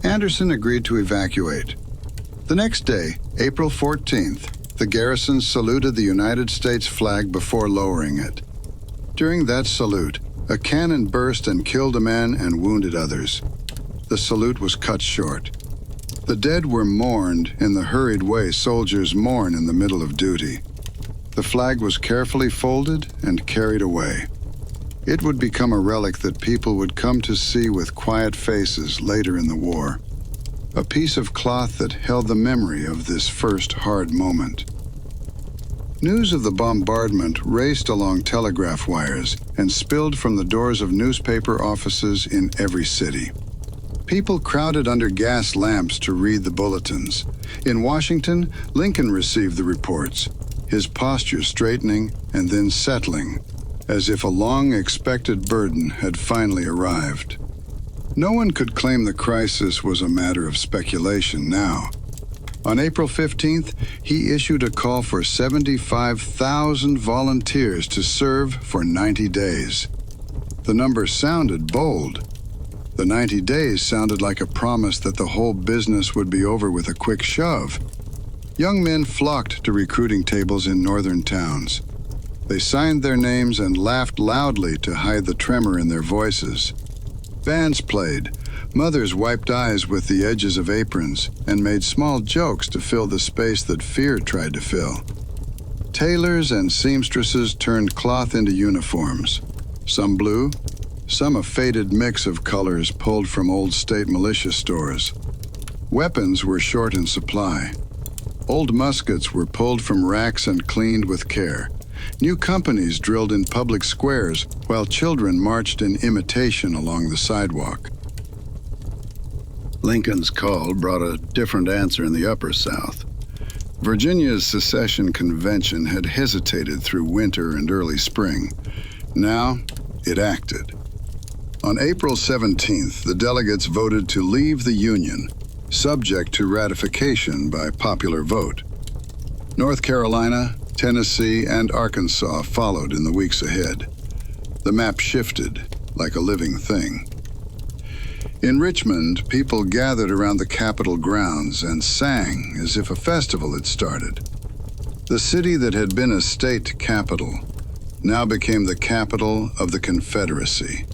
Anderson agreed to evacuate. The next day, April 14th, the garrison saluted the United States flag before lowering it. During that salute, a cannon burst and killed a man and wounded others. The salute was cut short. The dead were mourned in the hurried way soldiers mourn in the middle of duty. The flag was carefully folded and carried away. It would become a relic that people would come to see with quiet faces later in the war. A piece of cloth that held the memory of this first hard moment. News of the bombardment raced along telegraph wires and spilled from the doors of newspaper offices in every city. People crowded under gas lamps to read the bulletins. In Washington, Lincoln received the reports, his posture straightening and then settling, as if a long-expected burden had finally arrived. No one could claim the crisis was a matter of speculation now. On April 15th, he issued a call for 75,000 volunteers to serve for 90 days. The number sounded bold. The 90 days sounded like a promise that the whole business would be over with a quick shove. Young men flocked to recruiting tables in northern towns. They signed their names and laughed loudly to hide the tremor in their voices. Bands played. Mothers wiped eyes with the edges of aprons and made small jokes to fill the space that fear tried to fill. Tailors and seamstresses turned cloth into uniforms. Some blue, some a faded mix of colors pulled from old state militia stores. Weapons were short in supply. Old muskets were pulled from racks and cleaned with care. New companies drilled in public squares while children marched in imitation along the sidewalk. Lincoln's call brought a different answer in the Upper South. Virginia's secession convention had hesitated through winter and early spring. Now, it acted. On April 17th, the delegates voted to leave the Union, subject to ratification by popular vote. North Carolina, Tennessee, and Arkansas followed in the weeks ahead. The map shifted like a living thing. In Richmond, people gathered around the Capitol grounds and sang as if a festival had started. The city that had been a state capital now became the capital of the Confederacy.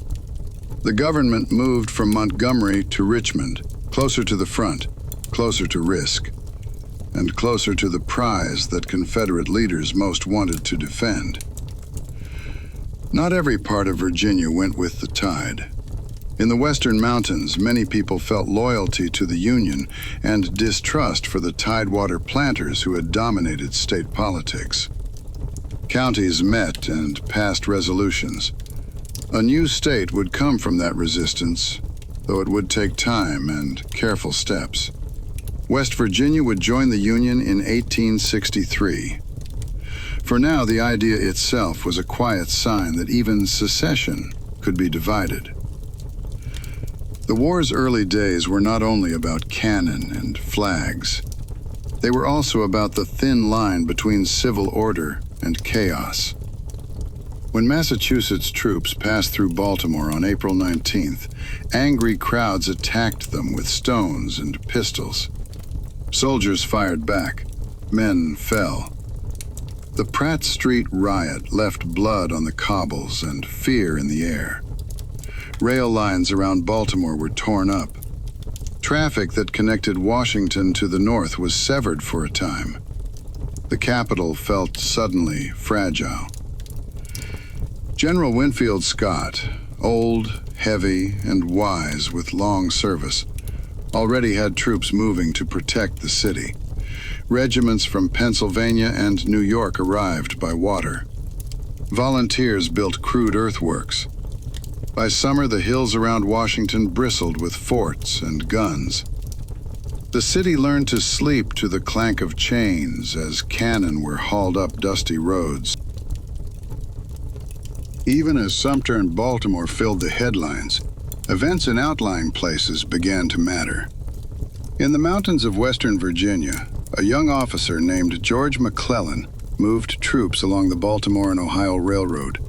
The government moved from Montgomery to Richmond, closer to the front, closer to risk, and closer to the prize that Confederate leaders most wanted to defend. Not every part of Virginia went with the tide. In the western mountains, many people felt loyalty to the Union and distrust for the Tidewater planters who had dominated state politics. Counties met and passed resolutions. A new state would come from that resistance, though it would take time and careful steps. West Virginia would join the Union in 1863. For now, the idea itself was a quiet sign that even secession could be divided. The war's early days were not only about cannon and flags. They were also about the thin line between civil order and chaos. When Massachusetts troops passed through Baltimore on April 19th, angry crowds attacked them with stones and pistols. Soldiers fired back. Men fell. The Pratt Street riot left blood on the cobbles and fear in the air. Rail lines around Baltimore were torn up. Traffic that connected Washington to the north was severed for a time. The capital felt suddenly fragile. General Winfield Scott, old, heavy, and wise with long service, already had troops moving to protect the city. Regiments from Pennsylvania and New York arrived by water. Volunteers built crude earthworks. By summer, the hills around Washington bristled with forts and guns. The city learned to sleep to the clank of chains as cannon were hauled up dusty roads. Even as Sumter and Baltimore filled the headlines, events in outlying places began to matter. In the mountains of western Virginia, a young officer named George McClellan moved troops along the Baltimore and Ohio Railroad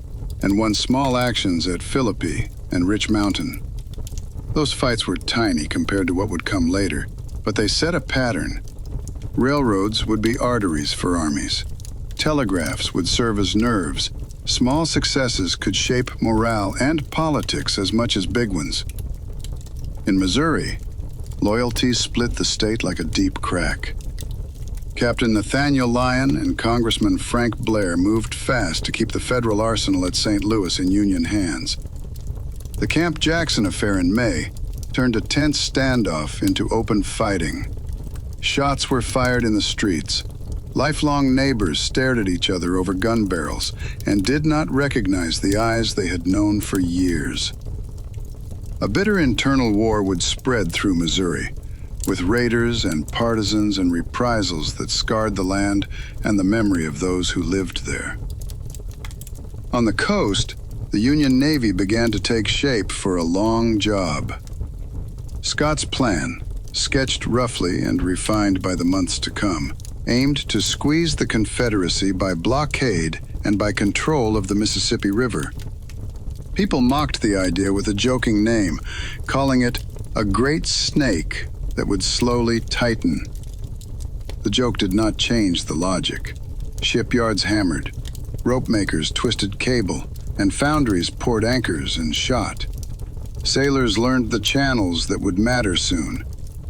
and won small actions at Philippi and Rich Mountain. Those fights were tiny compared to what would come later, but they set a pattern. Railroads would be arteries for armies. Telegraphs would serve as nerves. Small successes could shape morale and politics as much as big ones. In Missouri, loyalty split the state like a deep crack. Captain Nathaniel Lyon and Congressman Frank Blair moved fast to keep the federal arsenal at St. Louis in Union hands. The Camp Jackson affair in May turned a tense standoff into open fighting. Shots were fired in the streets. Lifelong neighbors stared at each other over gun barrels and did not recognize the eyes they had known for years. A bitter internal war would spread through Missouri, with raiders and partisans and reprisals that scarred the land and the memory of those who lived there. On the coast, the Union Navy began to take shape for a long job. Scott's plan, sketched roughly and refined by the months to come, aimed to squeeze the Confederacy by blockade and by control of the Mississippi River. People mocked the idea with a joking name, calling it a great snake that would slowly tighten. The joke did not change the logic. Shipyards hammered, rope makers twisted cable, and foundries poured anchors and shot. Sailors learned the channels that would matter soon,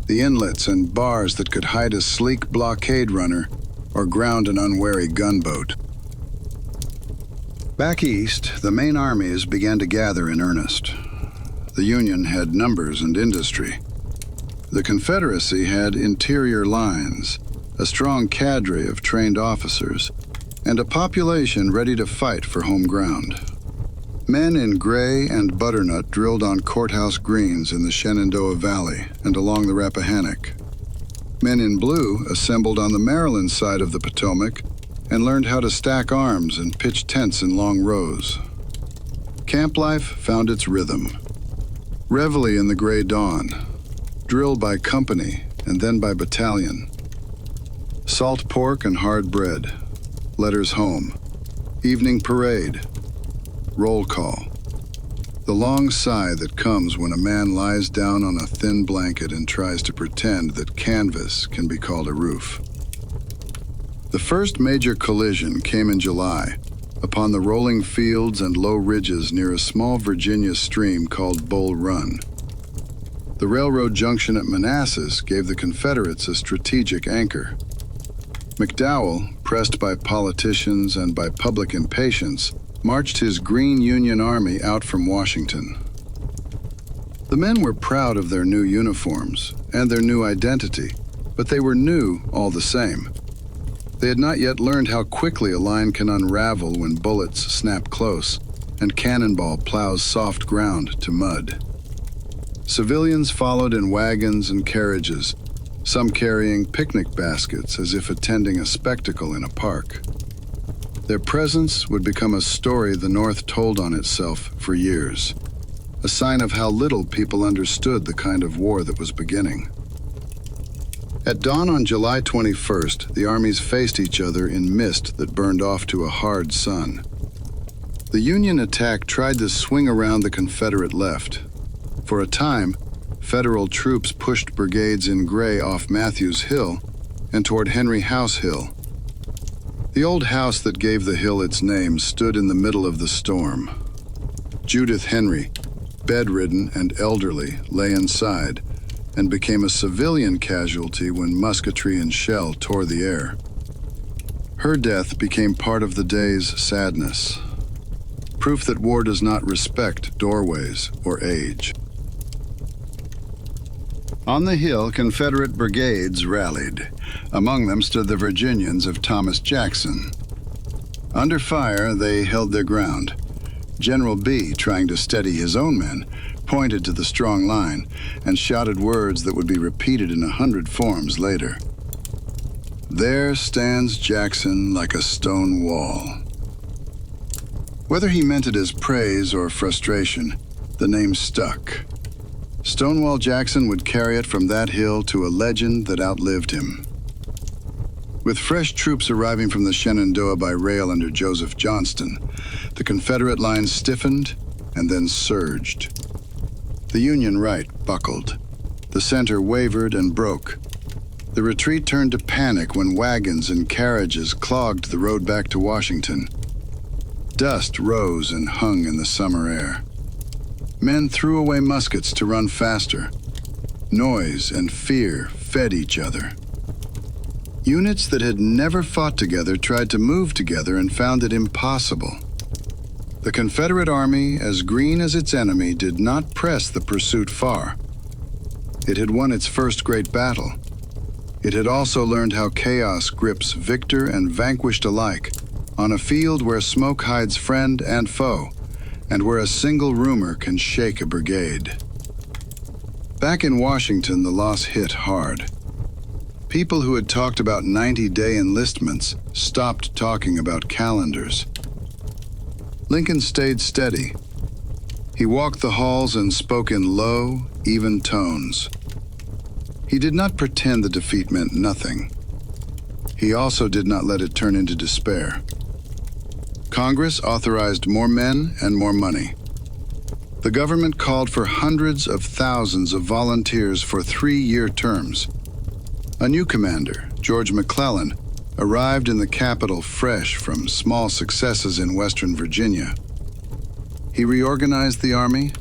the inlets and bars that could hide a sleek blockade runner or ground an unwary gunboat. Back east, the main armies began to gather in earnest. The Union had numbers and industry. The Confederacy had interior lines, a strong cadre of trained officers, and a population ready to fight for home ground. Men in gray and butternut drilled on courthouse greens in the Shenandoah Valley and along the Rappahannock. Men in blue assembled on the Maryland side of the Potomac and learned how to stack arms and pitch tents in long rows. Camp life found its rhythm. Reveille in the gray dawn, drill by company and then by battalion. Salt pork and hard bread, letters home, evening parade, roll call. The long sigh that comes when a man lies down on a thin blanket and tries to pretend that canvas can be called a roof. The first major collision came in July, upon the rolling fields and low ridges near a small Virginia stream called Bull Run. The railroad junction at Manassas gave the Confederates a strategic anchor. McDowell, pressed by politicians and by public impatience, marched his Green Union Army out from Washington. The men were proud of their new uniforms and their new identity, but they were new all the same. They had not yet learned how quickly a line can unravel when bullets snap close and cannonball plows soft ground to mud. Civilians followed in wagons and carriages, some carrying picnic baskets as if attending a spectacle in a park. Their presence would become a story the North told on itself for years, a sign of how little people understood the kind of war that was beginning. At dawn on July 21st, the armies faced each other in mist that burned off to a hard sun. The Union attack tried to swing around the Confederate left. For a time, Federal troops pushed brigades in gray off Matthews Hill and toward Henry House Hill. The old house that gave the hill its name stood in the middle of the storm. Judith Henry, bedridden and elderly, lay inside and became a civilian casualty when musketry and shell tore the air. Her death became part of the day's sadness, proof that war does not respect doorways or age. On the hill, Confederate brigades rallied. Among them stood the Virginians of Thomas Jackson. Under fire, they held their ground. General B, trying to steady his own men, pointed to the strong line and shouted words that would be repeated in 100 forms later. There stands Jackson like a stone wall. Whether he meant it as praise or frustration, the name stuck. Stonewall Jackson would carry it from that hill to a legend that outlived him. With fresh troops arriving from the Shenandoah by rail under Joseph Johnston, the Confederate lines stiffened and then surged. The Union right buckled. The center wavered and broke. The retreat turned to panic when wagons and carriages clogged the road back to Washington. Dust rose and hung in the summer air. Men threw away muskets to run faster. Noise and fear fed each other. Units that had never fought together tried to move together and found it impossible. The Confederate Army, as green as its enemy, did not press the pursuit far. It had won its first great battle. It had also learned how chaos grips victor and vanquished alike on a field where smoke hides friend and foe, and where a single rumor can shake a brigade. Back in Washington, the loss hit hard. People who had talked about 90-day enlistments stopped talking about calendars. Lincoln stayed steady. He walked the halls and spoke in low, even tones. He did not pretend the defeat meant nothing. He also did not let it turn into despair. Congress authorized more men and more money. The government called for hundreds of thousands of volunteers for 3-year terms. A new commander, George McClellan, arrived in the capital fresh from small successes in Western Virginia. He reorganized the army,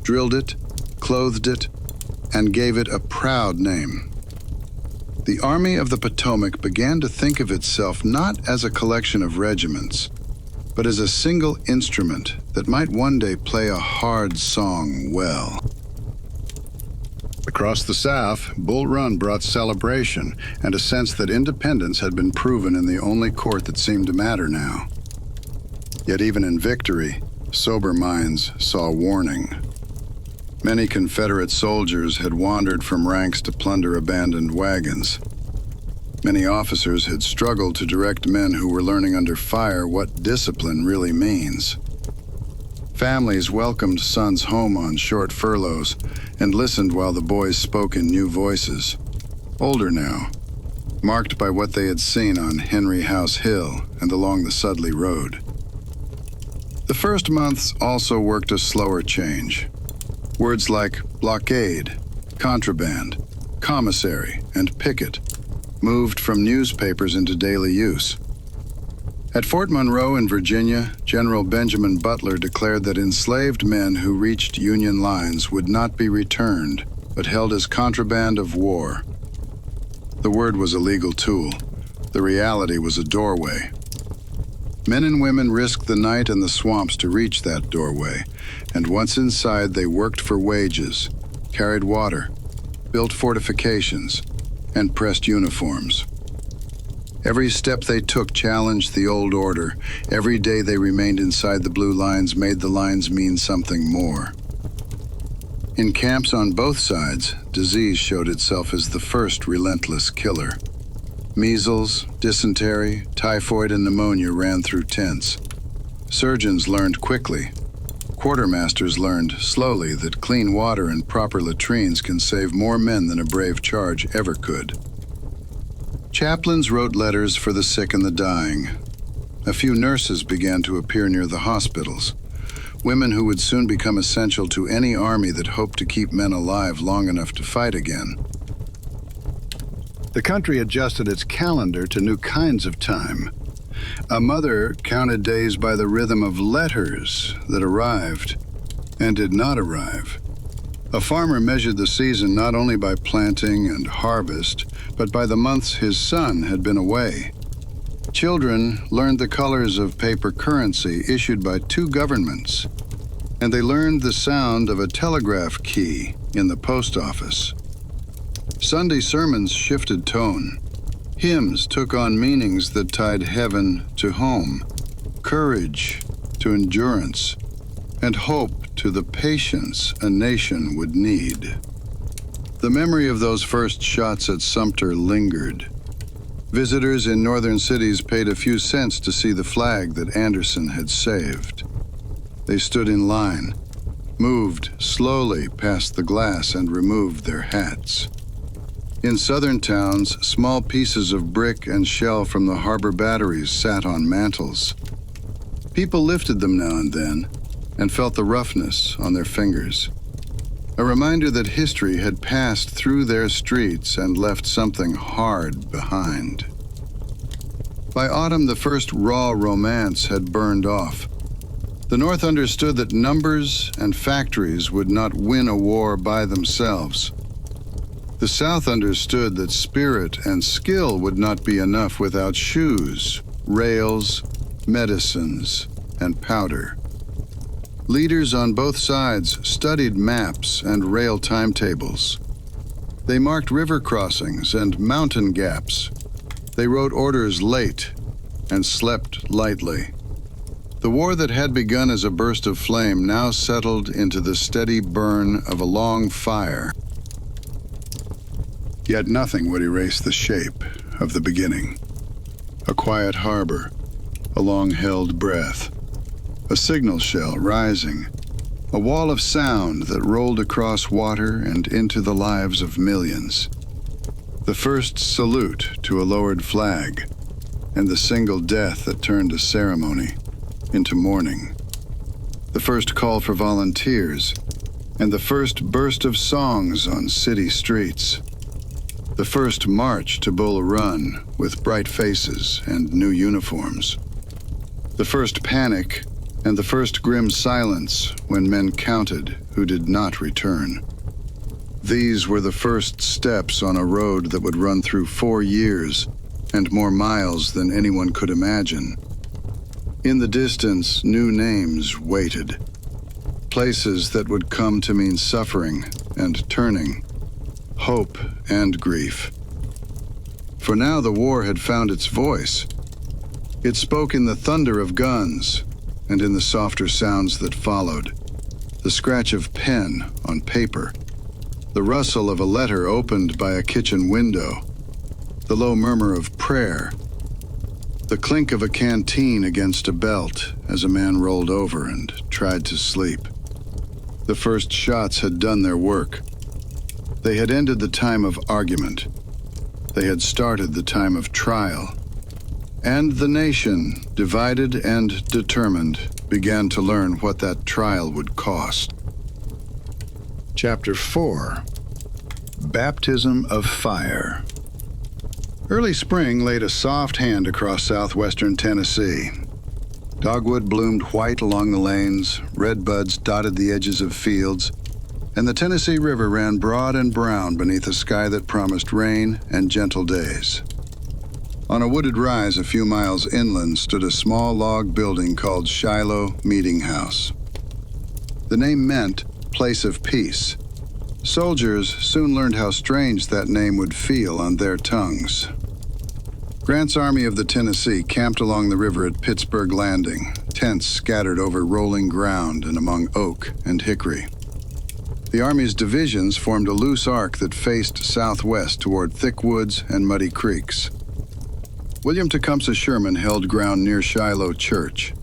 drilled it, clothed it, and gave it a proud name. The Army of the Potomac began to think of itself not as a collection of regiments, but as a single instrument that might one day play a hard song well. Across the South, Bull Run brought celebration and a sense that independence had been proven in the only court that seemed to matter now. Yet even in victory, sober minds saw warning. Many Confederate soldiers had wandered from ranks to plunder abandoned wagons. Many officers had struggled to direct men who were learning under fire what discipline really means. Families welcomed sons home on short furloughs and listened while the boys spoke in new voices, older now, marked by what they had seen on Henry House Hill and along the Sudley Road. The first months also worked a slower change. Words like blockade, contraband, commissary, and picket moved from newspapers into daily use. At Fort Monroe in Virginia, General Benjamin Butler declared that enslaved men who reached Union lines would not be returned, but held as contraband of war. The word was a legal tool. The reality was a doorway. Men and women risked the night and the swamps to reach that doorway, and once inside they worked for wages, carried water, built fortifications, and pressed uniforms. Every step they took challenged the old order. Every day they remained inside the blue lines made the lines mean something more. In camps on both sides, disease showed itself as the first relentless killer. Measles, dysentery, typhoid, and pneumonia ran through tents. Surgeons learned quickly. Quartermasters learned slowly that clean water and proper latrines can save more men than a brave charge ever could. Chaplains wrote letters for the sick and the dying. A few nurses began to appear near the hospitals, women who would soon become essential to any army that hoped to keep men alive long enough to fight again. The country adjusted its calendar to new kinds of time. A mother counted days by the rhythm of letters that arrived and did not arrive. A farmer measured the season not only by planting and harvest, but by the months his son had been away. Children learned the colors of paper currency issued by 2 governments, and they learned the sound of a telegraph key in the post office. Sunday sermons shifted tone. Hymns took on meanings that tied heaven to home, courage to endurance, and hope to the patience a nation would need. The memory of those first shots at Sumter lingered. Visitors in northern cities paid a few cents to see the flag that Anderson had saved. They stood in line, moved slowly past the glass, and removed their hats. In southern towns, small pieces of brick and shell from the harbor batteries sat on mantels. People lifted them now and then and felt the roughness on their fingers. A reminder that history had passed through their streets and left something hard behind. By autumn, the first raw romance had burned off. The North understood that numbers and factories would not win a war by themselves. The South understood that spirit and skill would not be enough without shoes, rails, medicines, and powder. Leaders on both sides studied maps and rail timetables. They marked river crossings and mountain gaps. They wrote orders late and slept lightly. The war that had begun as a burst of flame now settled into the steady burn of a long fire. Yet nothing would erase the shape of the beginning. A quiet harbor, a long-held breath, a signal shell rising, a wall of sound that rolled across water and into the lives of millions. The first salute to a lowered flag, and the single death that turned a ceremony into mourning. The first call for volunteers, and the first burst of songs on city streets. The first march to Bull Run with bright faces and new uniforms. The first panic and the first grim silence when men counted who did not return. These were the first steps on a road that would run through 4 years and more miles than anyone could imagine. In the distance, new names waited. Places that would come to mean suffering and turning, hope and grief. For now the war had found its voice. It spoke in the thunder of guns and in the softer sounds that followed. The scratch of pen on paper, the rustle of a letter opened by a kitchen window, the low murmur of prayer, the clink of a canteen against a belt as a man rolled over and tried to sleep. The first shots had done their work. They had ended the time of argument. They had started the time of trial. And the nation, divided and determined, began to learn what that trial would cost. Chapter 4. Baptism of Fire. Early spring laid a soft hand across southwestern Tennessee. Dogwood bloomed white along the lanes, red buds dotted the edges of fields, and the Tennessee River ran broad and brown beneath a sky that promised rain and gentle days. On a wooded rise a few miles inland stood a small log building called Shiloh Meeting House. The name meant place of peace. Soldiers soon learned how strange that name would feel on their tongues. Grant's Army of the Tennessee camped along the river at Pittsburg Landing, tents scattered over rolling ground and among oak and hickory. The Army's divisions formed a loose arc that faced southwest toward thick woods and muddy creeks. William Tecumseh Sherman held ground near Shiloh Church.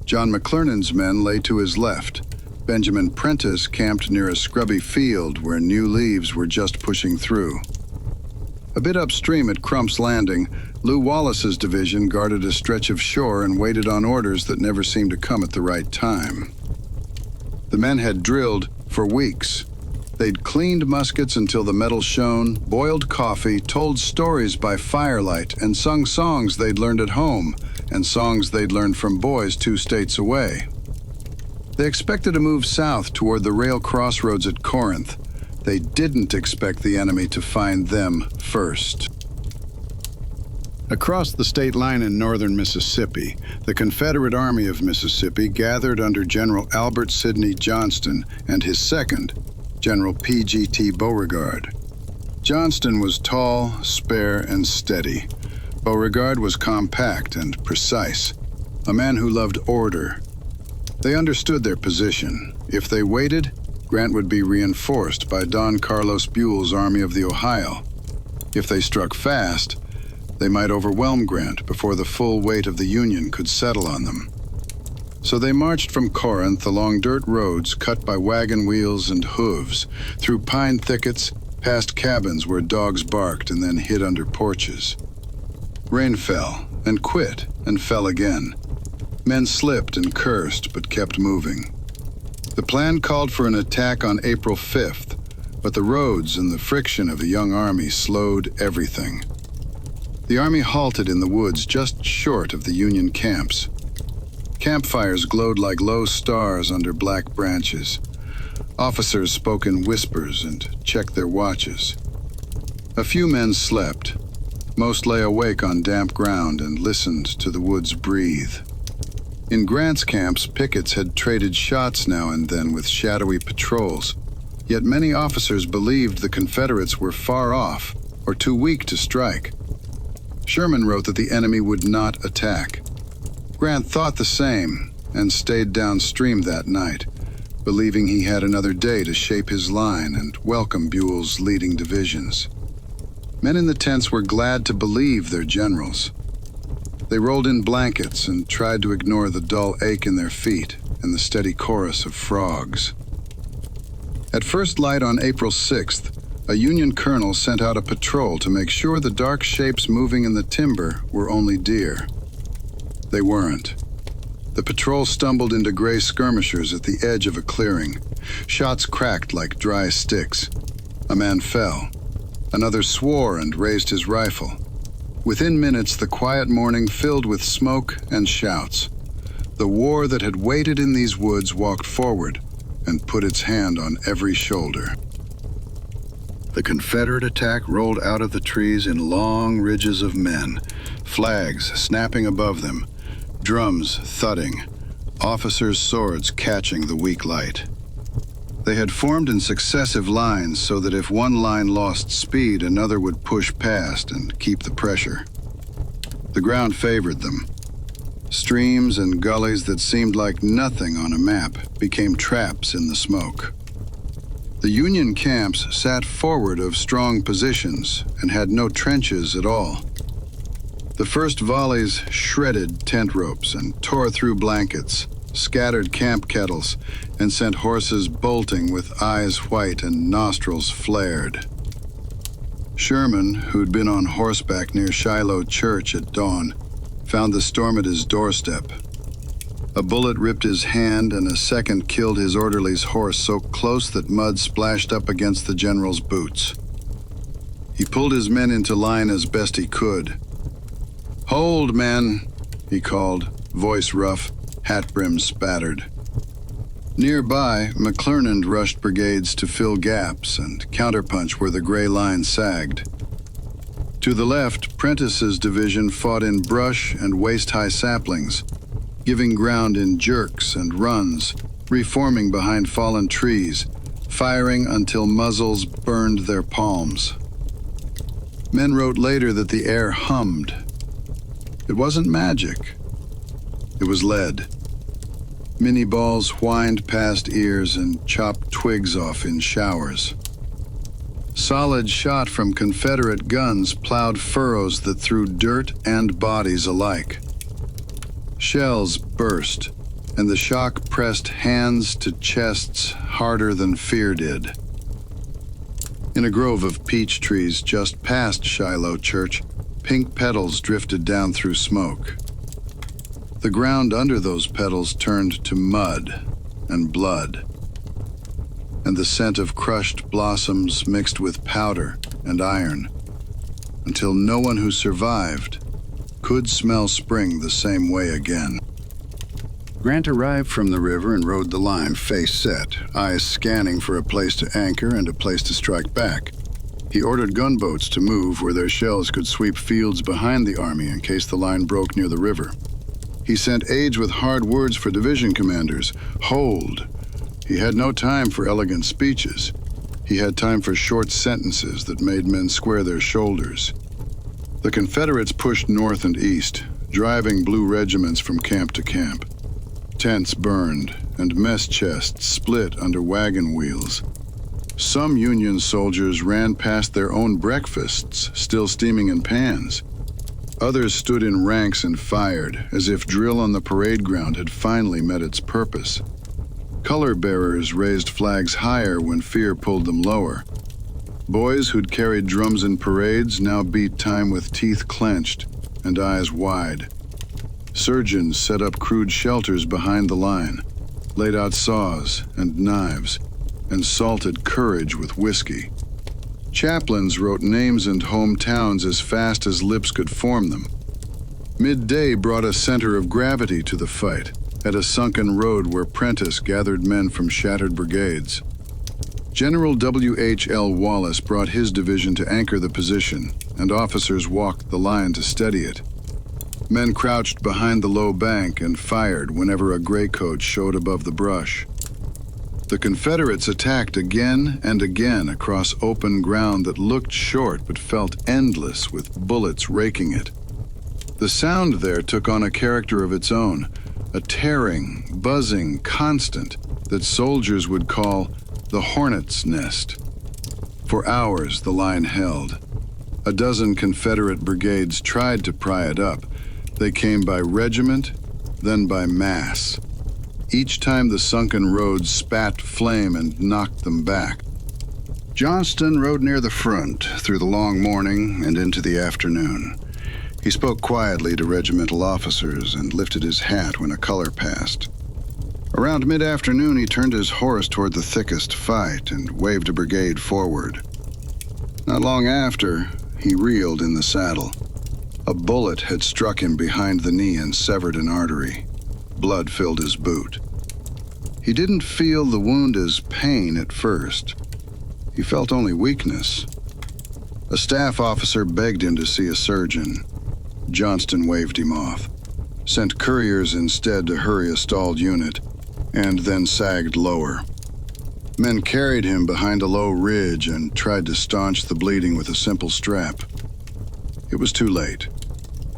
John McClernand's men lay to his left. Benjamin Prentiss camped near a scrubby field where new leaves were just pushing through. A bit upstream at Crump's Landing, Lew Wallace's division guarded a stretch of shore and waited on orders that never seemed to come at the right time. The men had drilled for weeks. They'd cleaned muskets until the metal shone, boiled coffee, told stories by firelight, and sung songs they'd learned at home, and songs they'd learned from boys 2 states away. They expected to move south toward the rail crossroads at Corinth. They didn't expect the enemy to find them first. Across the state line in northern Mississippi, the Confederate Army of Mississippi gathered under General Albert Sidney Johnston and his second, General P.G.T. Beauregard. Johnston was tall, spare, and steady. Beauregard was compact and precise, a man who loved order. They understood their position. If they waited, Grant would be reinforced by Don Carlos Buell's Army of the Ohio. If they struck fast, they might overwhelm Grant before the full weight of the Union could settle on them. So they marched from Corinth along dirt roads cut by wagon wheels and hooves, through pine thickets, past cabins where dogs barked and then hid under porches. Rain fell, and quit, and fell again. Men slipped and cursed, but kept moving. The plan called for an attack on April 5th, but the roads and the friction of a young army slowed everything. The army halted in the woods just short of the Union camps. Campfires glowed like low stars under black branches. Officers spoke in whispers and checked their watches. A few men slept. Most lay awake on damp ground and listened to the woods breathe. In Grant's camps, pickets had traded shots now and then with shadowy patrols, yet many officers believed the Confederates were far off or too weak to strike. Sherman wrote that the enemy would not attack. Grant thought the same and stayed downstream that night, believing he had another day to shape his line and welcome Buell's leading divisions. Men in the tents were glad to believe their generals. They rolled in blankets and tried to ignore the dull ache in their feet and the steady chorus of frogs. At first light on April 6th, a Union colonel sent out a patrol to make sure the dark shapes moving in the timber were only deer. They weren't. The patrol stumbled into gray skirmishers at the edge of a clearing. Shots cracked like dry sticks. A man fell. Another swore and raised his rifle. Within minutes, the quiet morning filled with smoke and shouts. The war that had waited in these woods walked forward and put its hand on every shoulder. The Confederate attack rolled out of the trees in long ridges of men, flags snapping above them, drums thudding, officers' swords catching the weak light. They had formed in successive lines so that if one line lost speed, another would push past and keep the pressure. The ground favored them. Streams and gullies that seemed like nothing on a map became traps in the smoke. The Union camps sat forward of strong positions and had no trenches at all. The first volleys shredded tent ropes and tore through blankets, scattered camp kettles, and sent horses bolting with eyes white and nostrils flared. Sherman, who'd been on horseback near Shiloh Church at dawn, found the storm at his doorstep. A bullet ripped his hand and a second killed his orderly's horse so close that mud splashed up against the general's boots. He pulled his men into line as best he could. "Hold, men," he called, voice rough, hat brim spattered. Nearby, McClernand rushed brigades to fill gaps and counterpunch where the gray line sagged. To the left, Prentice's division fought in brush and waist-high saplings, giving ground in jerks and runs, reforming behind fallen trees, firing until muzzles burned their palms. Men wrote later that the air hummed. It wasn't magic. It was lead. Mini balls whined past ears and chopped twigs off in showers. Solid shot from Confederate guns plowed furrows that threw dirt and bodies alike. Shells burst, and the shock pressed hands to chests harder than fear did. In a grove of peach trees just past Shiloh Church, pink petals drifted down through smoke. The ground under those petals turned to mud and blood, and the scent of crushed blossoms mixed with powder and iron, until no one who survived could smell spring the same way again. Grant arrived from the river and rode the line, face set, eyes scanning for a place to anchor and a place to strike back. He ordered gunboats to move where their shells could sweep fields behind the army in case the line broke near the river. He sent aides with hard words for division commanders. Hold. He had no time for elegant speeches. He had time for short sentences that made men square their shoulders. The Confederates pushed north and east, driving blue regiments from camp to camp. Tents burned, and mess chests split under wagon wheels. Some Union soldiers ran past their own breakfasts, still steaming in pans. Others stood in ranks and fired, as if drill on the parade ground had finally met its purpose. Color bearers raised flags higher when fear pulled them lower. Boys who'd carried drums in parades now beat time with teeth clenched and eyes wide. Surgeons set up crude shelters behind the line, laid out saws and knives, and salted courage with whiskey. Chaplains wrote names and hometowns as fast as lips could form them. Midday brought a center of gravity to the fight, at a sunken road where Prentice gathered men from shattered brigades. General W.H.L. Wallace brought his division to anchor the position, and officers walked the line to steady it. Men crouched behind the low bank and fired whenever a gray coat showed above the brush. The Confederates attacked again and again across open ground that looked short but felt endless with bullets raking it. The sound there took on a character of its own, a tearing, buzzing constant that soldiers would call the hornet's nest. For hours the line held. A dozen Confederate brigades tried to pry it up. They came by regiment, then by mass. Each time the sunken roads spat flame and knocked them back. Johnston rode near the front through the long morning and into the afternoon. He spoke quietly to regimental officers and lifted his hat when a color passed. Around mid-afternoon, he turned his horse toward the thickest fight and waved a brigade forward. Not long after, he reeled in the saddle. A bullet had struck him behind the knee and severed an artery. Blood filled his boot. He didn't feel the wound as pain at first. He felt only weakness. A staff officer begged him to see a surgeon. Johnston waved him off, sent couriers instead to hurry a stalled unit, and then sagged lower. Men carried him behind a low ridge and tried to staunch the bleeding with a simple strap. It was too late.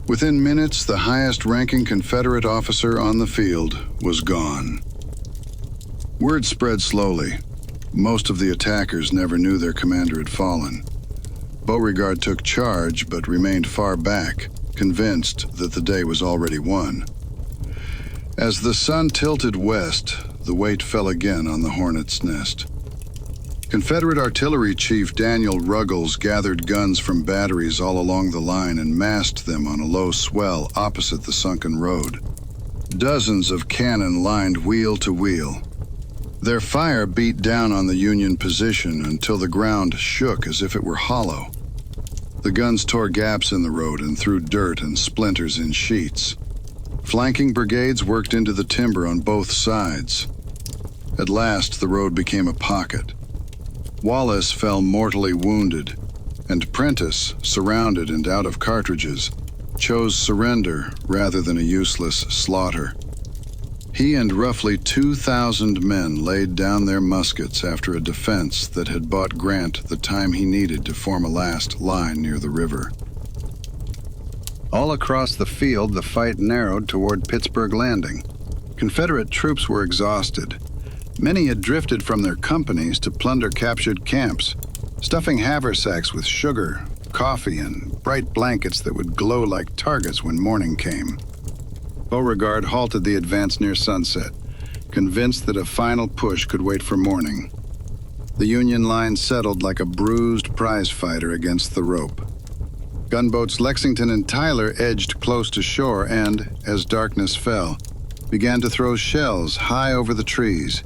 Within minutes, the highest-ranking Confederate officer on the field was gone. Word spread slowly. Most of the attackers never knew their commander had fallen. Beauregard took charge, but remained far back, convinced that the day was already won. As the sun tilted west, the weight fell again on the hornet's nest. Confederate Artillery Chief Daniel Ruggles gathered guns from batteries all along the line and massed them on a low swell opposite the sunken road. Dozens of cannon lined wheel to wheel. Their fire beat down on the Union position until the ground shook as if it were hollow. The guns tore gaps in the road and threw dirt and splinters in sheets. Flanking brigades worked into the timber on both sides. At last, the road became a pocket. Wallace fell mortally wounded, and Prentiss, surrounded and out of cartridges, chose surrender rather than a useless slaughter. He and roughly 2,000 men laid down their muskets after a defense that had bought Grant the time he needed to form a last line near the river. All across the field, the fight narrowed toward Pittsburgh Landing. Confederate troops were exhausted. Many had drifted from their companies to plunder captured camps, stuffing haversacks with sugar, coffee, and bright blankets that would glow like targets when morning came. Beauregard halted the advance near sunset, convinced that a final push could wait for morning. The Union line settled like a bruised prizefighter against the rope. Gunboats Lexington and Tyler edged close to shore and, as darkness fell, began to throw shells high over the trees.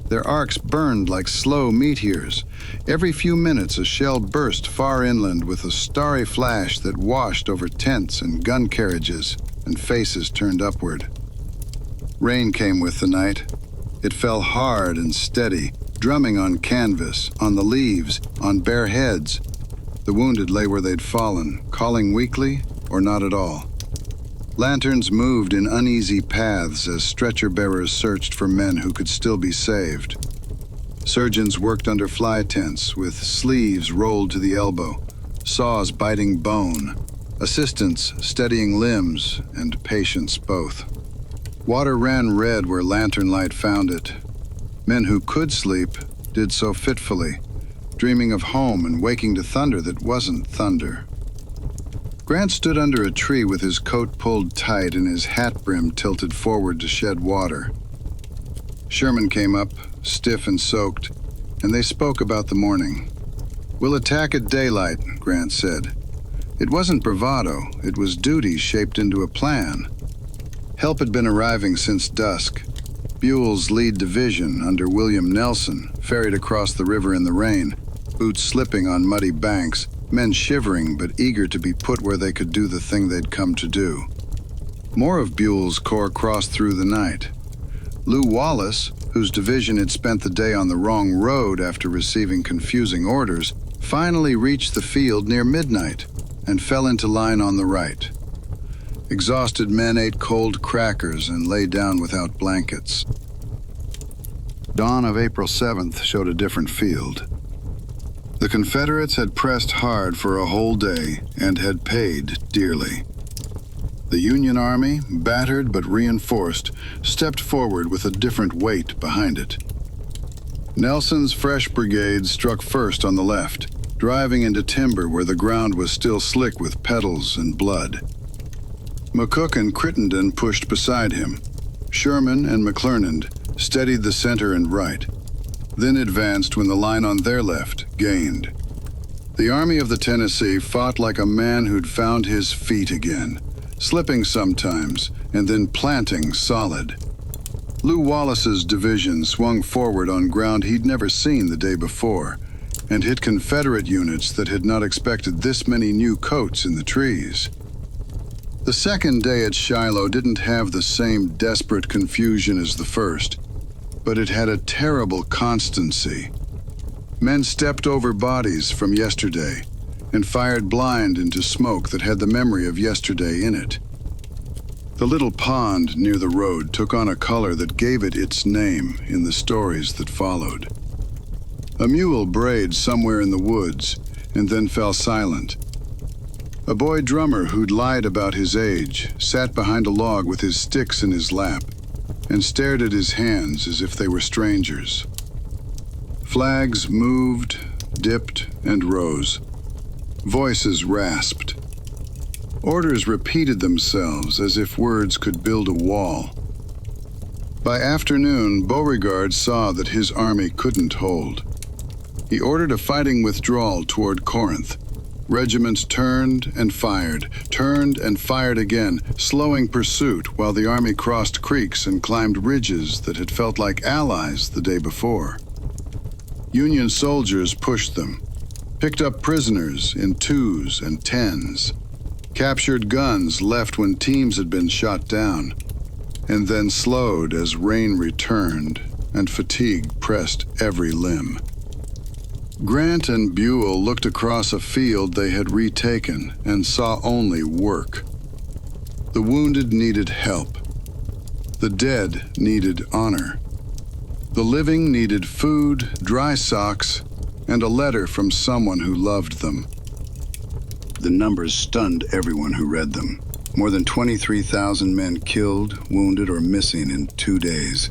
Their arcs burned like slow meteors. Every few minutes a shell burst far inland with a starry flash that washed over tents and gun carriages and faces turned upward. Rain came with the night. It fell hard and steady, drumming on canvas, on the leaves, on bare heads. The wounded lay where they'd fallen, calling weakly or not at all. Lanterns moved in uneasy paths as stretcher bearers searched for men who could still be saved. Surgeons worked under fly tents with sleeves rolled to the elbow, saws biting bone, assistants steadying limbs, and patients both. Water ran red where lantern light found it. Men who could sleep did so fitfully, dreaming of home and waking to thunder that wasn't thunder. Grant stood under a tree with his coat pulled tight and his hat brim tilted forward to shed water. Sherman came up, stiff and soaked, and they spoke about the morning. "We'll attack at daylight," Grant said. It wasn't bravado, it was duty shaped into a plan. Help had been arriving since dusk. Buell's lead division, under William Nelson, ferried across the river in the rain, boots slipping on muddy banks, men shivering but eager to be put where they could do the thing they'd come to do. More of Buell's corps crossed through the night. Lew Wallace, whose division had spent the day on the wrong road after receiving confusing orders, finally reached the field near midnight and fell into line on the right. Exhausted men ate cold crackers and lay down without blankets. Dawn of April 7th showed a different field. The Confederates had pressed hard for a whole day and had paid dearly. The Union Army, battered but reinforced, stepped forward with a different weight behind it. Nelson's fresh brigade struck first on the left, driving into timber where the ground was still slick with petals and blood. McCook and Crittenden pushed beside him. Sherman and McClernand steadied the center and right. then advanced when the line on their left gained. The Army of the Tennessee fought like a man who'd found his feet again, slipping sometimes and then planting solid. Lew Wallace's division swung forward on ground he'd never seen the day before and hit Confederate units that had not expected this many new coats in the trees. The second day at Shiloh didn't have the same desperate confusion as the first, but it had a terrible constancy. Men stepped over bodies from yesterday and fired blind into smoke that had the memory of yesterday in it. The little pond near the road took on a color that gave it its name in the stories that followed. A mule brayed somewhere in the woods and then fell silent. A boy drummer who'd lied about his age sat behind a log with his sticks in his lap and stared at his hands as if they were strangers. Flags moved, dipped, and rose. Voices rasped. Orders repeated themselves as if words could build a wall. By afternoon, Beauregard saw that his army couldn't hold. He ordered a fighting withdrawal toward Corinth. Regiments turned and fired again, slowing pursuit while the army crossed creeks and climbed ridges that had felt like allies the day before. Union soldiers pushed them, picked up prisoners in 2s and 10s, captured guns left when teams had been shot down, and then slowed as rain returned and fatigue pressed every limb. Grant and Buell looked across a field they had retaken and saw only work. The wounded needed help. The dead needed honor. The living needed food, dry socks, and a letter from someone who loved them. The numbers stunned everyone who read them. More than 23,000 men killed, wounded, or missing in 2 days.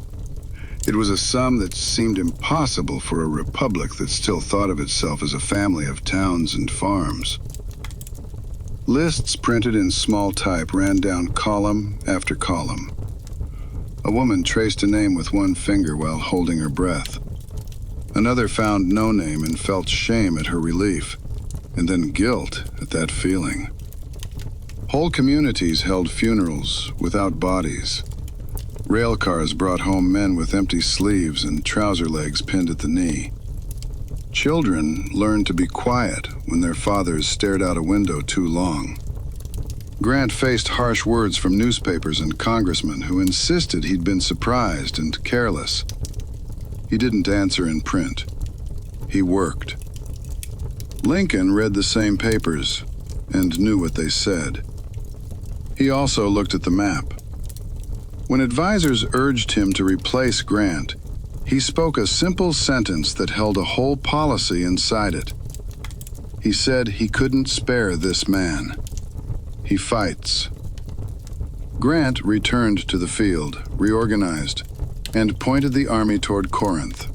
It was a sum that seemed impossible for a republic that still thought of itself as a family of towns and farms. Lists printed in small type ran down column after column. A woman traced a name with one finger while holding her breath. Another found no name and felt shame at her relief, and then guilt at that feeling. Whole communities held funerals without bodies. Rail cars brought home men with empty sleeves and trouser legs pinned at the knee. Children learned to be quiet when their fathers stared out a window too long. Grant faced harsh words from newspapers and congressmen who insisted he'd been surprised and careless. He didn't answer in print. He worked. Lincoln read the same papers and knew what they said. He also looked at the map. When advisors urged him to replace Grant, he spoke a simple sentence that held a whole policy inside it. He said he couldn't spare this man. He fights. Grant returned to the field, reorganized, and pointed the army toward Corinth.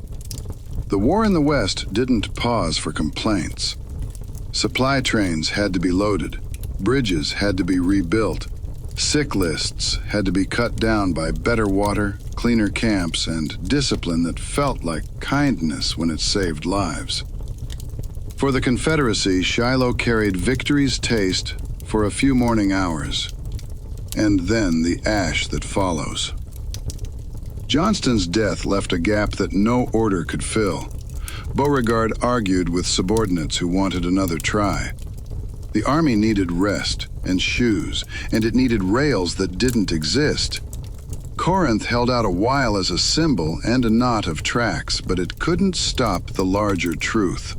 The war in the West didn't pause for complaints. Supply trains had to be loaded, bridges had to be rebuilt, sick lists had to be cut down by better water, cleaner camps, and discipline that felt like kindness when it saved lives. For the Confederacy, Shiloh carried victory's taste for a few morning hours, and then the ash that follows. Johnston's death left a gap that no order could fill. Beauregard argued with subordinates who wanted another try. The army needed rest and shoes, and it needed rails that didn't exist. Corinth held out a while as a symbol and a knot of tracks, but it couldn't stop the larger truth.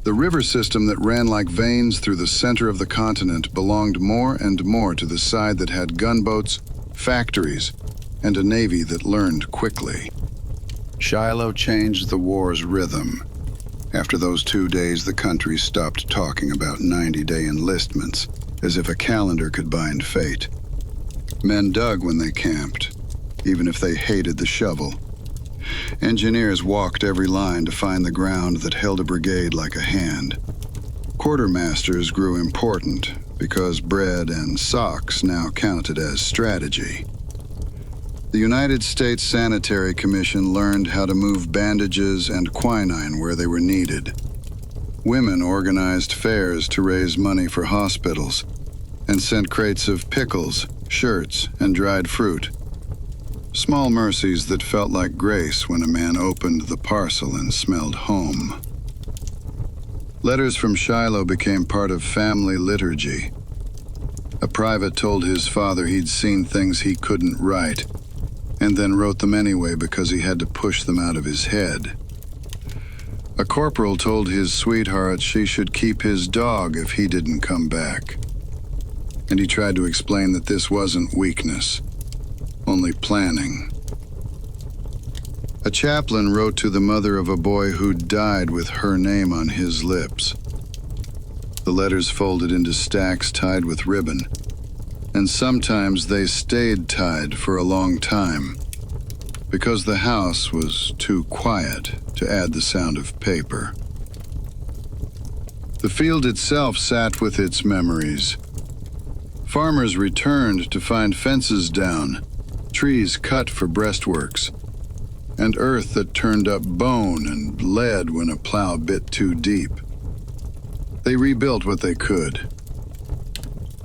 The river system that ran like veins through the center of the continent belonged more and more to the side that had gunboats, factories, and a navy that learned quickly. Shiloh changed the war's rhythm. After those 2 days, the country stopped talking about 90-day enlistments, as if a calendar could bind fate. Men dug when they camped, even if they hated the shovel. Engineers walked every line to find the ground that held a brigade like a hand. Quartermasters grew important because bread and socks now counted as strategy. The United States Sanitary Commission learned how to move bandages and quinine where they were needed. Women organized fairs to raise money for hospitals and sent crates of pickles, shirts, and dried fruit. Small mercies that felt like grace when a man opened the parcel and smelled home. Letters from Shiloh became part of family liturgy. A private told his father he'd seen things he couldn't write, and then wrote them anyway because he had to push them out of his head. A corporal told his sweetheart she should keep his dog if he didn't come back. And he tried to explain that this wasn't weakness, only planning. A chaplain wrote to the mother of a boy who died with her name on his lips. The letters folded into stacks tied with ribbon, and sometimes they stayed tied for a long time, because the house was too quiet to add the sound of paper. The field itself sat with its memories. Farmers returned to find fences down, trees cut for breastworks, and earth that turned up bone and lead when a plow bit too deep. They rebuilt what they could.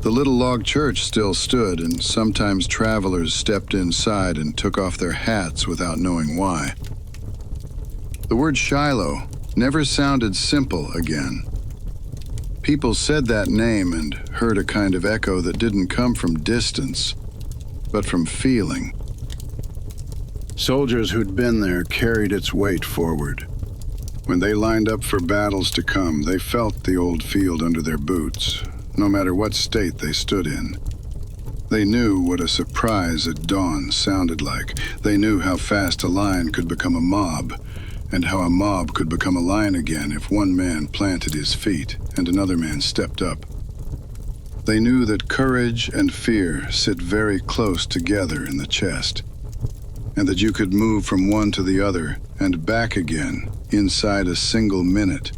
The little log church still stood, and sometimes travelers stepped inside and took off their hats without knowing why. The word Shiloh never sounded simple again. People said that name and heard a kind of echo that didn't come from distance, but from feeling. Soldiers who'd been there carried its weight forward. When they lined up for battles to come, they felt the old field under their boots, no matter what state they stood in. They knew what a surprise at dawn sounded like. They knew how fast a line could become a mob, and how a mob could become a line again if one man planted his feet and another man stepped up. They knew that courage and fear sit very close together in the chest, and that you could move from one to the other and back again inside a single minute.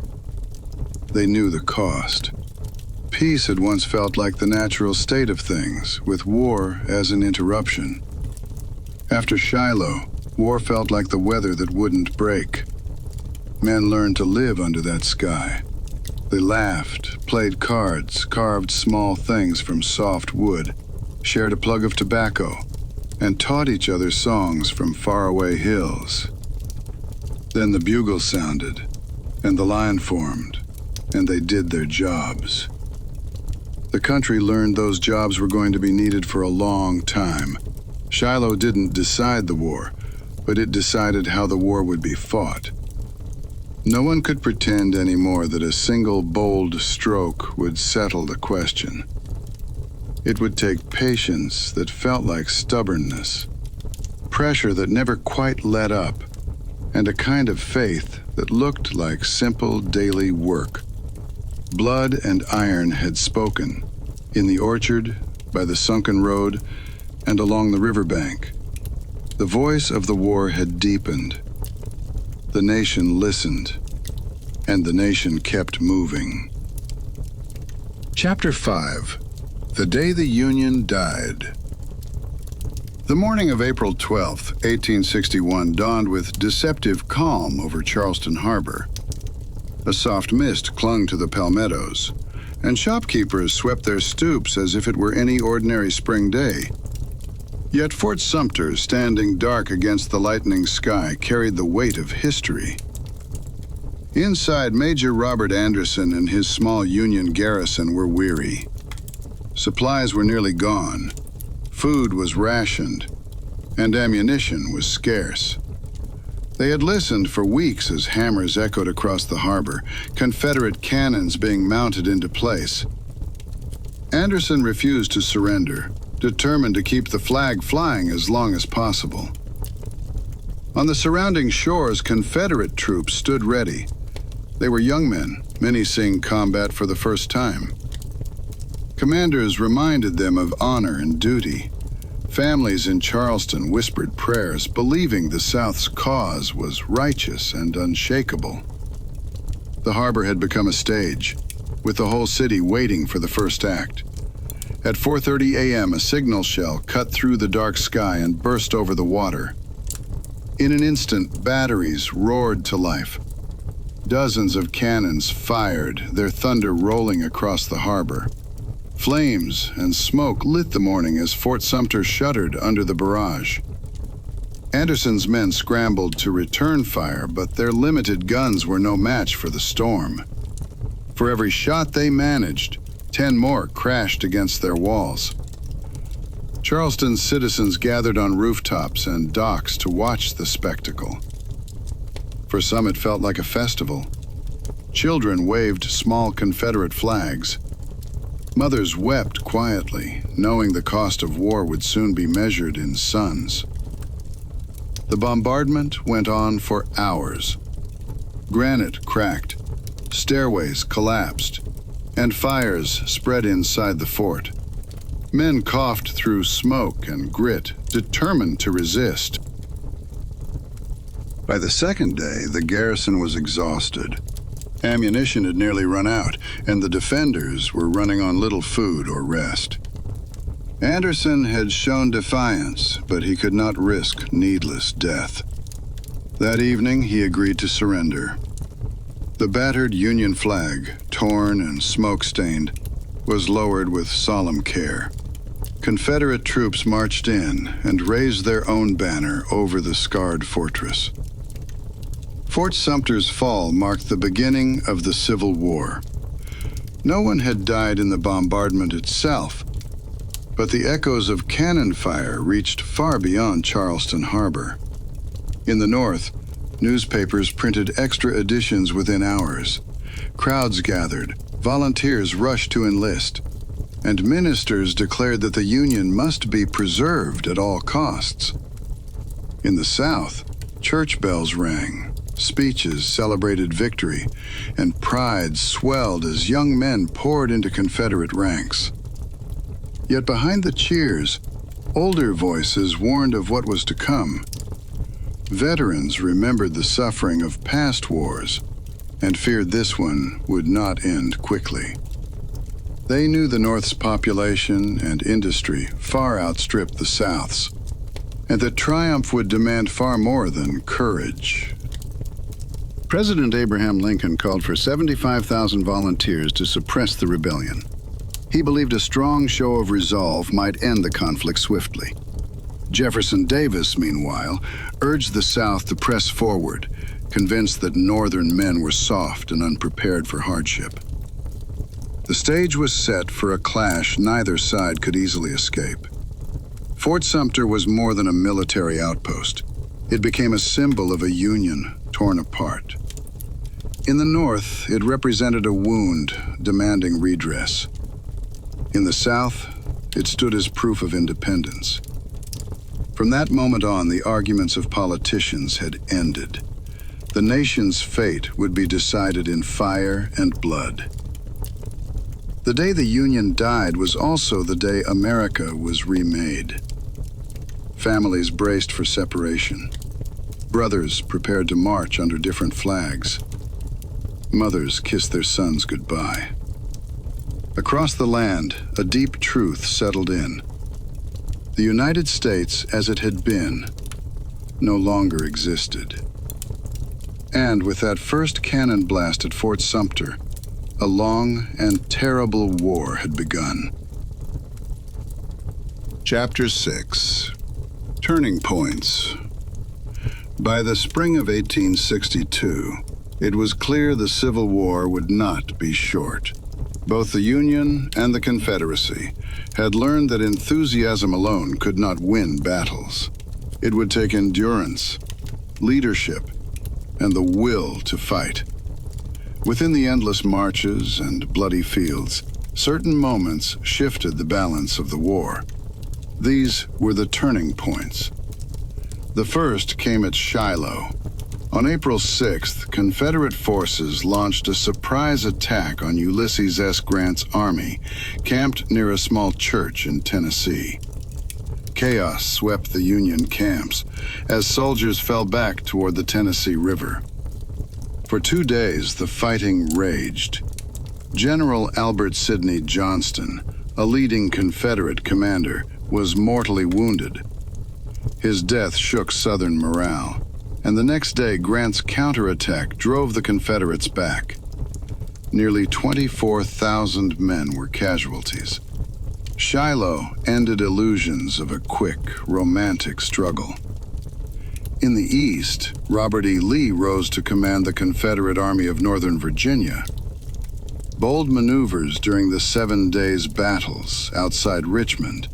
They knew the cost. Peace had once felt like the natural state of things, with war as an interruption. After Shiloh, war felt like the weather that wouldn't break. Men learned to live under that sky. They laughed, played cards, carved small things from soft wood, shared a plug of tobacco, and taught each other songs from faraway hills. Then the bugle sounded, and the line formed, and they did their jobs. The country learned those jobs were going to be needed for a long time. Shiloh didn't decide the war, but it decided how the war would be fought. No one could pretend anymore that a single bold stroke would settle the question. It would take patience that felt like stubbornness, pressure that never quite let up, and a kind of faith that looked like simple daily work. Blood and iron had spoken, in the orchard, by the sunken road, and along the riverbank. The voice of the war had deepened. The nation listened, and the nation kept moving. Chapter 5. The Day the Union Died. The morning of April 12, 1861 dawned with deceptive calm over Charleston Harbor. A soft mist clung to the palmettos, and shopkeepers swept their stoops as if it were any ordinary spring day. Yet Fort Sumter, standing dark against the lightening sky, carried the weight of history. Inside, Major Robert Anderson and his small Union garrison were weary. Supplies were nearly gone, food was rationed, and ammunition was scarce. They had listened for weeks as hammers echoed across the harbor, Confederate cannons being mounted into place. Anderson refused to surrender, determined to keep the flag flying as long as possible. On the surrounding shores, Confederate troops stood ready. They were young men, many seeing combat for the first time. Commanders reminded them of honor and duty. Families in Charleston whispered prayers, believing the South's cause was righteous and unshakable. The harbor had become a stage, with the whole city waiting for the first act. At 4:30 a.m., a signal shell cut through the dark sky and burst over the water. In an instant, batteries roared to life. Dozens of cannons fired, their thunder rolling across the harbor. Flames and smoke lit the morning as Fort Sumter shuddered under the barrage. Anderson's men scrambled to return fire, but their limited guns were no match for the storm. For every shot they managed, 10 more crashed against their walls. Charleston's citizens gathered on rooftops and docks to watch the spectacle. For some, it felt like a festival. Children waved small Confederate flags. Mothers wept quietly, knowing the cost of war would soon be measured in sons. The bombardment went on for hours. Granite cracked, stairways collapsed, and fires spread inside the fort. Men coughed through smoke and grit, determined to resist. By the second day, the garrison was exhausted. Ammunition had nearly run out, and the defenders were running on little food or rest. Anderson had shown defiance, but he could not risk needless death. That evening, he agreed to surrender. The battered Union flag, torn and smoke-stained, was lowered with solemn care. Confederate troops marched in and raised their own banner over the scarred fortress. Fort Sumter's fall marked the beginning of the Civil War. No one had died in the bombardment itself, but the echoes of cannon fire reached far beyond Charleston Harbor. In the North, newspapers printed extra editions within hours. Crowds gathered, volunteers rushed to enlist, and ministers declared that the Union must be preserved at all costs. In the South, church bells rang. Speeches celebrated victory, and pride swelled as young men poured into Confederate ranks. Yet behind the cheers, older voices warned of what was to come. Veterans remembered the suffering of past wars and feared this one would not end quickly. They knew the North's population and industry far outstripped the South's, and that triumph would demand far more than courage. President Abraham Lincoln called for 75,000 volunteers to suppress the rebellion. He believed a strong show of resolve might end the conflict swiftly. Jefferson Davis, meanwhile, urged the South to press forward, convinced that Northern men were soft and unprepared for hardship. The stage was set for a clash neither side could easily escape. Fort Sumter was more than a military outpost. It became a symbol of a Union torn apart. In the North, it represented a wound demanding redress. In the South, it stood as proof of independence. From that moment on, the arguments of politicians had ended. The nation's fate would be decided in fire and blood. The day the Union died was also the day America was remade. Families braced for separation. Brothers prepared to march under different flags. Mothers kissed their sons goodbye. Across the land, a deep truth settled in. The United States, as it had been, no longer existed. And with that first cannon blast at Fort Sumter, a long and terrible war had begun. Chapter 6. Turning Points. By the spring of 1862, it was clear the Civil War would not be short. Both the Union and the Confederacy had learned that enthusiasm alone could not win battles. It would take endurance, leadership, and the will to fight. Within the endless marches and bloody fields, certain moments shifted the balance of the war. These were the turning points. The first came at Shiloh. On April 6th, Confederate forces launched a surprise attack on Ulysses S. Grant's army, camped near a small church in Tennessee. Chaos swept the Union camps as soldiers fell back toward the Tennessee River. For 2 days, the fighting raged. General Albert Sidney Johnston, a leading Confederate commander, was mortally wounded. His death shook Southern morale, and the next day Grant's counterattack drove the Confederates back. Nearly 24,000 men were casualties. Shiloh ended illusions of a quick, romantic struggle. In the East, Robert E. Lee rose to command the Confederate Army of Northern Virginia. Bold maneuvers during the 7 days battles outside Richmond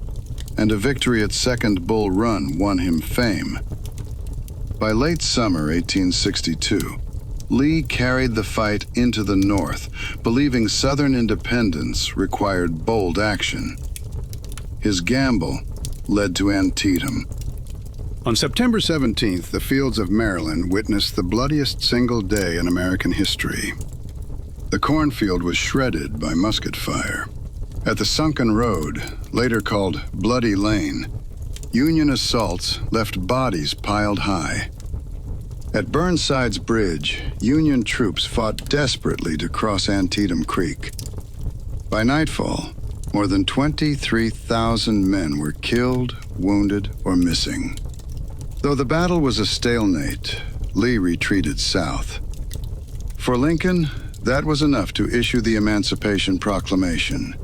and a victory at Second Bull Run won him fame. By late summer 1862, Lee carried the fight into the North, believing Southern independence required bold action. His gamble led to Antietam. On September 17th, the fields of Maryland witnessed the bloodiest single day in American history. The cornfield was shredded by musket fire. At the Sunken Road, later called Bloody Lane, Union assaults left bodies piled high. At Burnside's Bridge, Union troops fought desperately to cross Antietam Creek. By nightfall, more than 23,000 men were killed, wounded, or missing. Though the battle was a stalemate, Lee retreated south. For Lincoln, that was enough to issue the Emancipation Proclamation.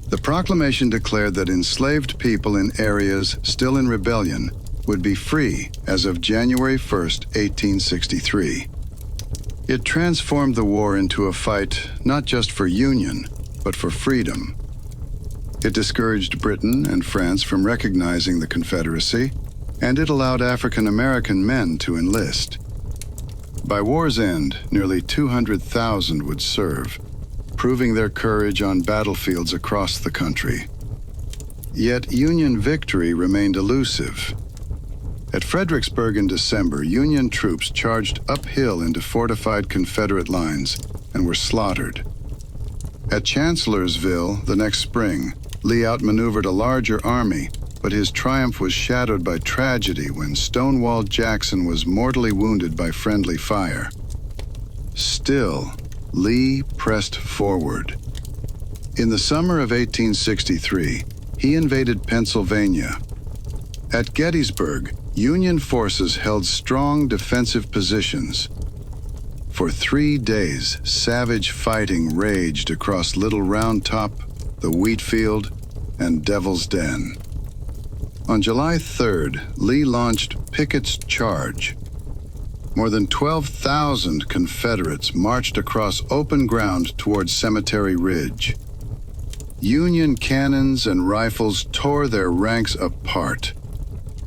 The proclamation declared that enslaved people in areas still in rebellion would be free as of January 1st, 1863. It transformed the war into a fight not just for union, but for freedom. It discouraged Britain and France from recognizing the Confederacy, and it allowed African American men to enlist. By war's end, nearly 200,000 would serve, proving their courage on battlefields across the country. Yet Union victory remained elusive. At Fredericksburg in December, Union troops charged uphill into fortified Confederate lines and were slaughtered. At Chancellorsville the next spring, Lee outmaneuvered a larger army, but his triumph was shadowed by tragedy when Stonewall Jackson was mortally wounded by friendly fire. Still, Lee pressed forward. In the summer of 1863, he invaded Pennsylvania. At Gettysburg, Union forces held strong defensive positions. For 3 days, savage fighting raged across Little Round Top, the Wheatfield, and Devil's Den. On July 3rd, Lee launched Pickett's Charge. More than 12,000 Confederates marched across open ground towards Cemetery Ridge. Union cannons and rifles tore their ranks apart.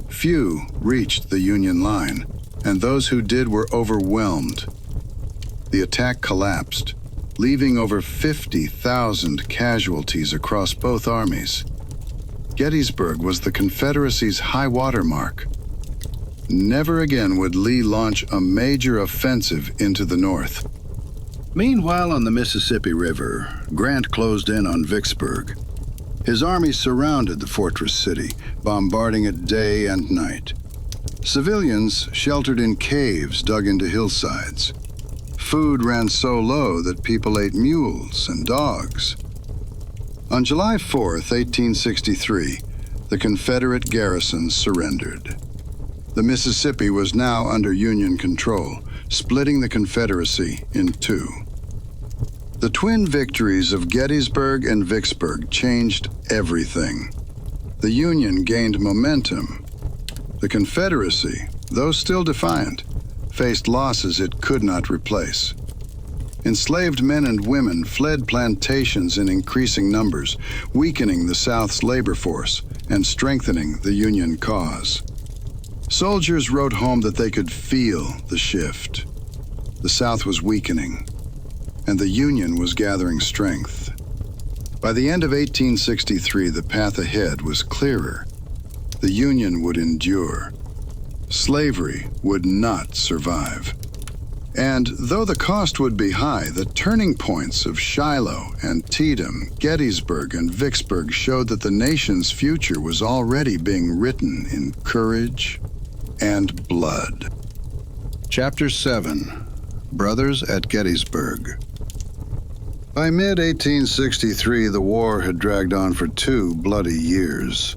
Few reached the Union line, and those who did were overwhelmed. The attack collapsed, leaving over 50,000 casualties across both armies. Gettysburg was the Confederacy's high water mark. Never again would Lee launch a major offensive into the North. Meanwhile, on the Mississippi River, Grant closed in on Vicksburg. His army surrounded the fortress city, bombarding it day and night. Civilians sheltered in caves dug into hillsides. Food ran so low that people ate mules and dogs. On July 4th, 1863, the Confederate garrison surrendered. The Mississippi was now under Union control, splitting the Confederacy in two. The twin victories of Gettysburg and Vicksburg changed everything. The Union gained momentum. The Confederacy, though still defiant, faced losses it could not replace. Enslaved men and women fled plantations in increasing numbers, weakening the South's labor force and strengthening the Union cause. Soldiers wrote home that they could feel the shift. The South was weakening, and the Union was gathering strength. By the end of 1863, the path ahead was clearer. The Union would endure. Slavery would not survive. And though the cost would be high, the turning points of Shiloh, Antietam, Gettysburg, and Vicksburg showed that the nation's future was already being written in courage and blood. Chapter 7. Brothers at Gettysburg. By mid-1863, the war had dragged on for 2 bloody years.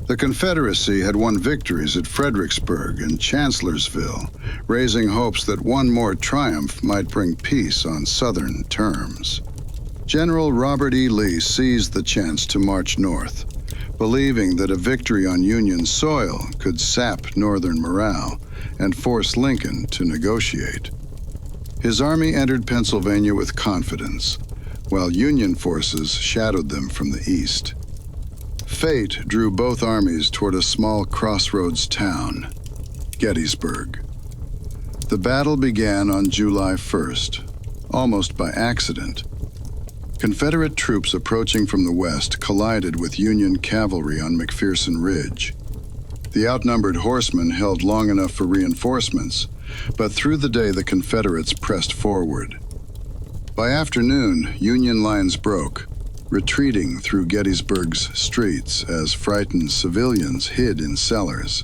The Confederacy had won victories at Fredericksburg and Chancellorsville, raising hopes that one more triumph might bring peace on Southern terms. General Robert E. Lee seized the chance to march north, believing that a victory on Union soil could sap Northern morale and force Lincoln to negotiate. His army entered Pennsylvania with confidence, while Union forces shadowed them from the east. Fate drew both armies toward a small crossroads town, Gettysburg. The battle began on July 1st, almost by accident. Confederate troops approaching from the west collided with Union cavalry on McPherson Ridge. The outnumbered horsemen held long enough for reinforcements, but through the day the Confederates pressed forward. By afternoon, Union lines broke, retreating through Gettysburg's streets as frightened civilians hid in cellars.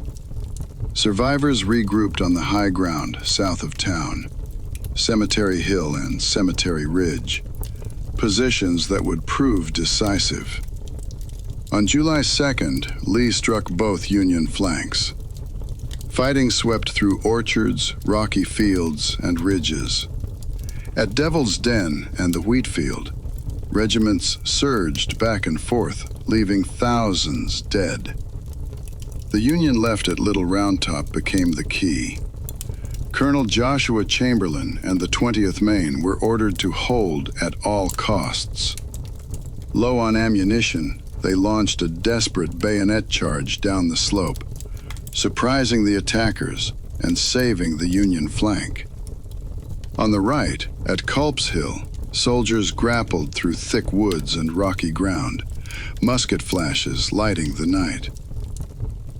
Survivors regrouped on the high ground south of town, Cemetery Hill and Cemetery Ridge, positions that would prove decisive. On July 2nd, Lee struck both Union flanks. Fighting swept through orchards, rocky fields, and ridges. At Devil's Den and the Wheatfield, regiments surged back and forth, leaving thousands dead. The Union left at Little Round Top became the key. Colonel Joshua Chamberlain and the 20th Maine were ordered to hold at all costs. Low on ammunition, they launched a desperate bayonet charge down the slope, surprising the attackers and saving the Union flank. On the right, at Culp's Hill, soldiers grappled through thick woods and rocky ground, musket flashes lighting the night.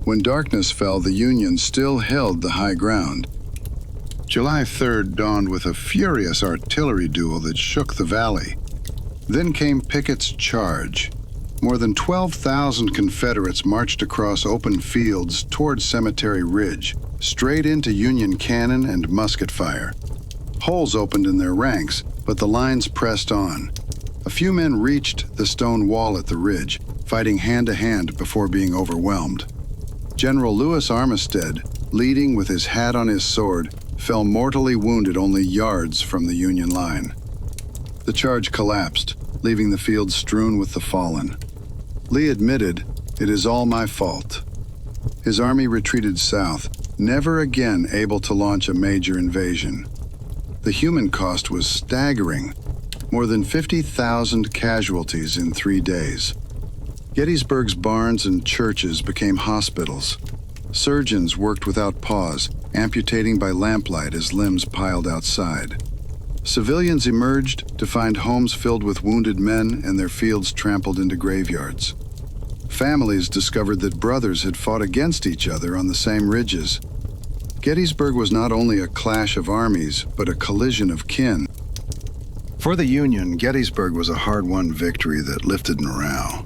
When darkness fell, the Union still held the high ground. July 3rd dawned with a furious artillery duel that shook the valley. Then came Pickett's charge. More than 12,000 Confederates marched across open fields toward Cemetery Ridge, straight into Union cannon and musket fire. Holes opened in their ranks, but the lines pressed on. A few men reached the stone wall at the ridge, fighting hand-to-hand before being overwhelmed. General Lewis Armistead, leading with his hat on his sword, fell mortally wounded only yards from the Union line. The charge collapsed, leaving the field strewn with the fallen. Lee admitted, "It is all my fault." His army retreated south, never again able to launch a major invasion. The human cost was staggering, more than 50,000 casualties in 3 days. Gettysburg's barns and churches became hospitals. Surgeons worked without pause, amputating by lamplight as limbs piled outside. Civilians emerged to find homes filled with wounded men and their fields trampled into graveyards. Families discovered that brothers had fought against each other on the same ridges. Gettysburg was not only a clash of armies, but a collision of kin. For the Union, Gettysburg was a hard-won victory that lifted morale.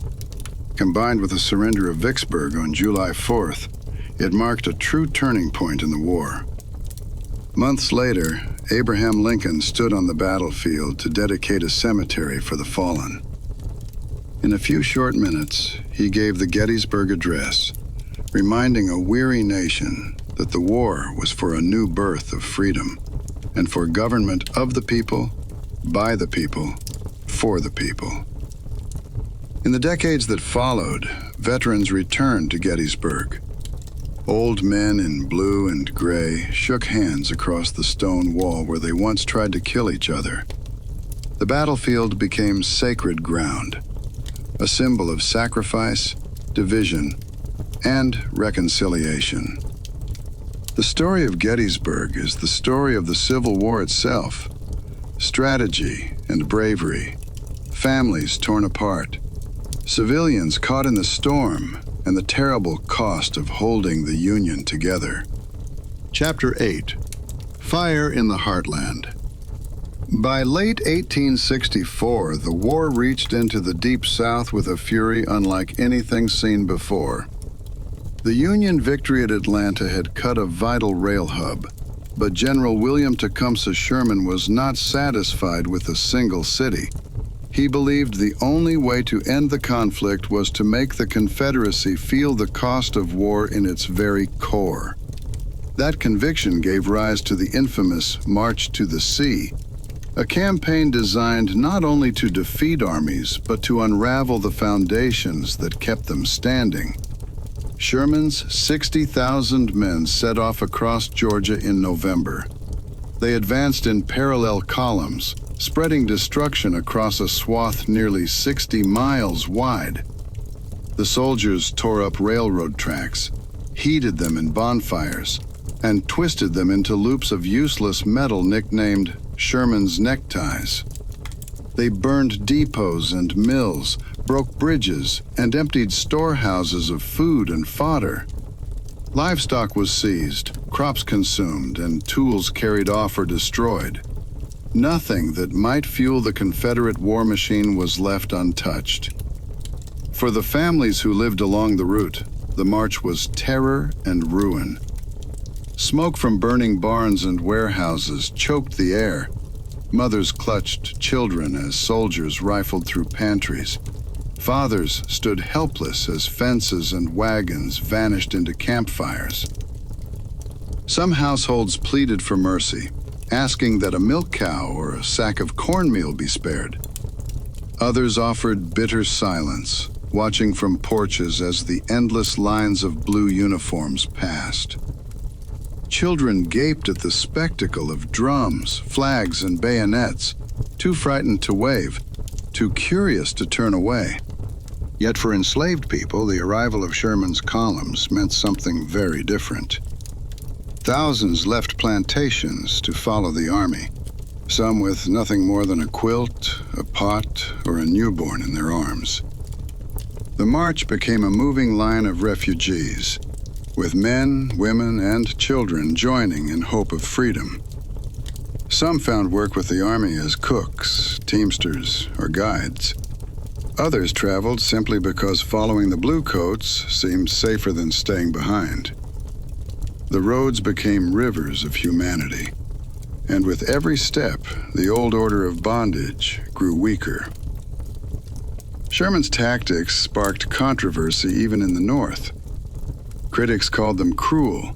Combined with the surrender of Vicksburg on July 4th, it marked a true turning point in the war. Months later, Abraham Lincoln stood on the battlefield to dedicate a cemetery for the fallen. In a few short minutes, he gave the Gettysburg Address, reminding a weary nation that the war was for a new birth of freedom and for government of the people, by the people, for the people. In the decades that followed, veterans returned to Gettysburg. Old men in blue and gray shook hands across the stone wall where they once tried to kill each other. The battlefield became sacred ground, a symbol of sacrifice, division, and reconciliation. The story of Gettysburg is the story of the Civil War itself. Strategy and bravery, families torn apart, civilians caught in the storm, and the terrible cost of holding the Union together. Chapter 8. Fire in the Heartland. By late 1864, the war reached into the Deep South with a fury unlike anything seen before. The Union victory at Atlanta had cut a vital rail hub, but General William Tecumseh Sherman was not satisfied with a single city. He believed the only way to end the conflict was to make the Confederacy feel the cost of war in its very core. That conviction gave rise to the infamous March to the Sea, a campaign designed not only to defeat armies, but to unravel the foundations that kept them standing. Sherman's 60,000 men set off across Georgia in November. They advanced in parallel columns, spreading destruction across a swath nearly 60 miles wide. The soldiers tore up railroad tracks, heated them in bonfires, and twisted them into loops of useless metal nicknamed Sherman's neckties. They burned depots and mills, broke bridges, and emptied storehouses of food and fodder. Livestock was seized, crops consumed, and tools carried off or destroyed. Nothing that might fuel the Confederate war machine was left untouched. For the families who lived along the route, the march was terror and ruin. Smoke from burning barns and warehouses choked the air. Mothers clutched children as soldiers rifled through pantries. Fathers stood helpless as fences and wagons vanished into campfires. Some households pleaded for mercy, asking that a milk cow or a sack of cornmeal be spared. Others offered bitter silence, watching from porches as the endless lines of blue uniforms passed. Children gaped at the spectacle of drums, flags, and bayonets, too frightened to wave, too curious to turn away. Yet for enslaved people, the arrival of Sherman's columns meant something very different. Thousands left plantations to follow the army, some with nothing more than a quilt, a pot, or a newborn in their arms. The march became a moving line of refugees, with men, women, and children joining in hope of freedom. Some found work with the army as cooks, teamsters, or guides. Others traveled simply because following the bluecoats seemed safer than staying behind. The roads became rivers of humanity, and with every step, the old order of bondage grew weaker. Sherman's tactics sparked controversy even in the North. Critics called them cruel,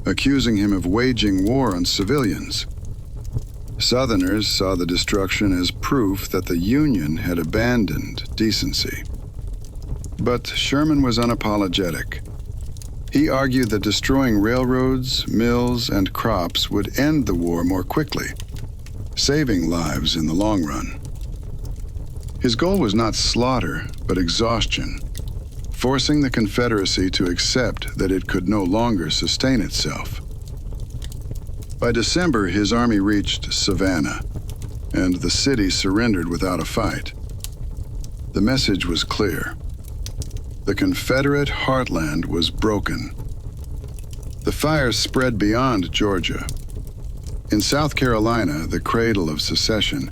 accusing him of waging war on civilians. Southerners saw the destruction as proof that the Union had abandoned decency. But Sherman was unapologetic. He argued that destroying railroads, mills, and crops would end the war more quickly, saving lives in the long run. His goal was not slaughter, but exhaustion, forcing the Confederacy to accept that it could no longer sustain itself. By December, his army reached Savannah, and the city surrendered without a fight. The message was clear. The Confederate Heartland was broken. The fire spread beyond Georgia. In South Carolina, the cradle of secession,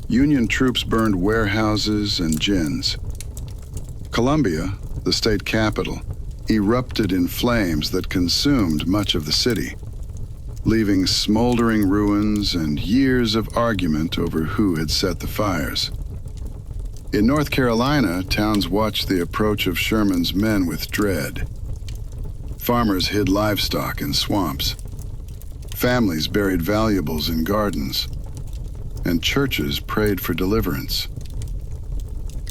Union troops burned warehouses and gins. Columbia, the state capital, erupted in flames that consumed much of the city, leaving smoldering ruins and years of argument over who had set the fires. In North Carolina, towns watched the approach of Sherman's men with dread. Farmers hid livestock in swamps. Families buried valuables in gardens, and churches prayed for deliverance.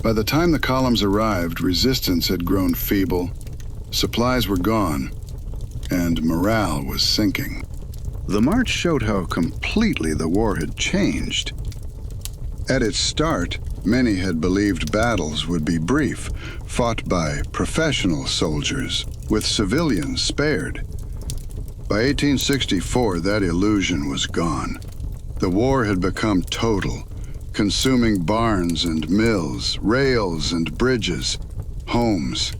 By the time the columns arrived, resistance had grown feeble, supplies were gone, and morale was sinking. The march showed how completely the war had changed. At its start, many had believed battles would be brief, fought by professional soldiers, with civilians spared. By 1864, that illusion was gone. The war had become total, consuming barns and mills, rails and bridges, homes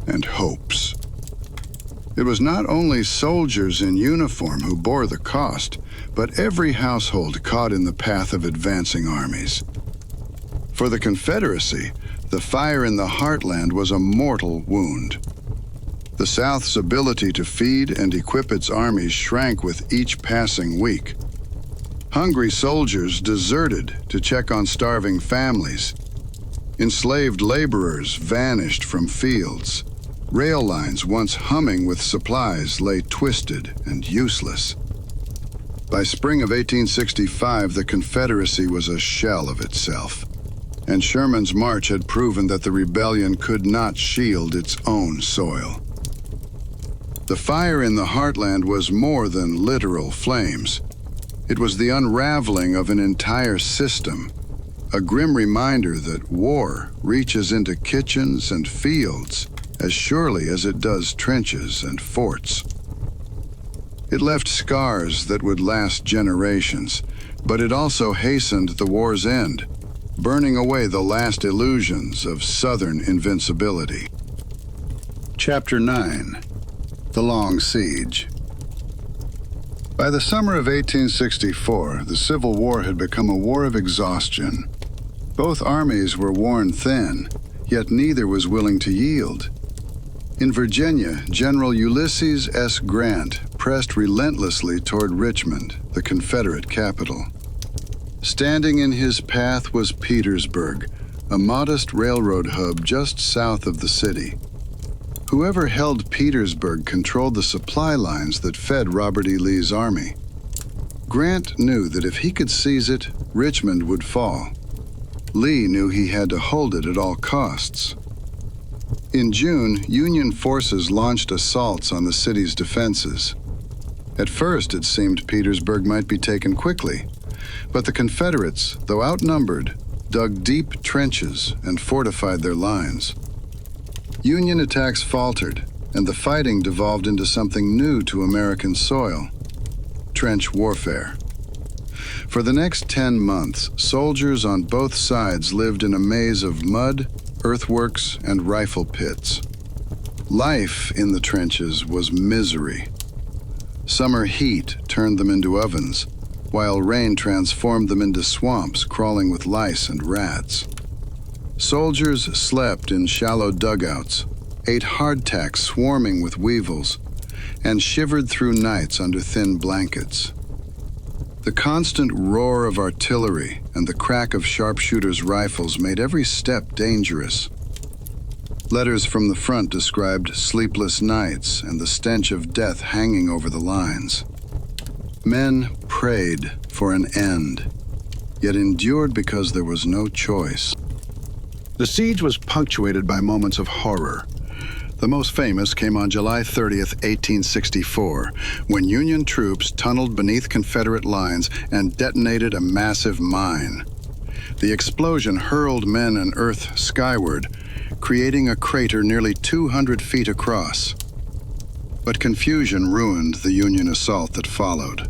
and hopes. It was not only soldiers in uniform who bore the cost, but every household caught in the path of advancing armies. For the Confederacy, the fire in the Heartland was a mortal wound. The South's ability to feed and equip its armies shrank with each passing week. Hungry soldiers deserted to check on starving families. Enslaved laborers vanished from fields. Rail lines once humming with supplies lay twisted and useless. By spring of 1865, the Confederacy was a shell of itself, and Sherman's march had proven that the rebellion could not shield its own soil. The fire in the Heartland was more than literal flames. It was the unraveling of an entire system, a grim reminder that war reaches into kitchens and fields as surely as it does trenches and forts. It left scars that would last generations, but it also hastened the war's end, burning away the last illusions of Southern invincibility. Chapter 9. The Long Siege. By the summer of 1864, the Civil War had become a war of exhaustion. Both armies were worn thin, yet neither was willing to yield. In Virginia, General Ulysses S. Grant pressed relentlessly toward Richmond, the Confederate capital. Standing in his path was Petersburg, a modest railroad hub just south of the city. Whoever held Petersburg controlled the supply lines that fed Robert E. Lee's army. Grant knew that if he could seize it, Richmond would fall. Lee knew he had to hold it at all costs. In June, Union forces launched assaults on the city's defenses. At first, it seemed Petersburg might be taken quickly, but the Confederates, though outnumbered, dug deep trenches and fortified their lines. Union attacks faltered, and the fighting devolved into something new to American soil: trench warfare. For the next 10 months, soldiers on both sides lived in a maze of mud, earthworks, and rifle pits. Life in the trenches was misery. Summer heat turned them into ovens, while rain transformed them into swamps crawling with lice and rats. Soldiers slept in shallow dugouts, ate hardtack swarming with weevils, and shivered through nights under thin blankets. The constant roar of artillery and the crack of sharpshooters' rifles made every step dangerous. Letters from the front described sleepless nights and the stench of death hanging over the lines. Men prayed for an end, yet endured because there was no choice. The siege was punctuated by moments of horror. The most famous came on July 30th, 1864, when Union troops tunneled beneath Confederate lines and detonated a massive mine. The explosion hurled men and earth skyward, creating a crater nearly 200 feet across. But confusion ruined the Union assault that followed.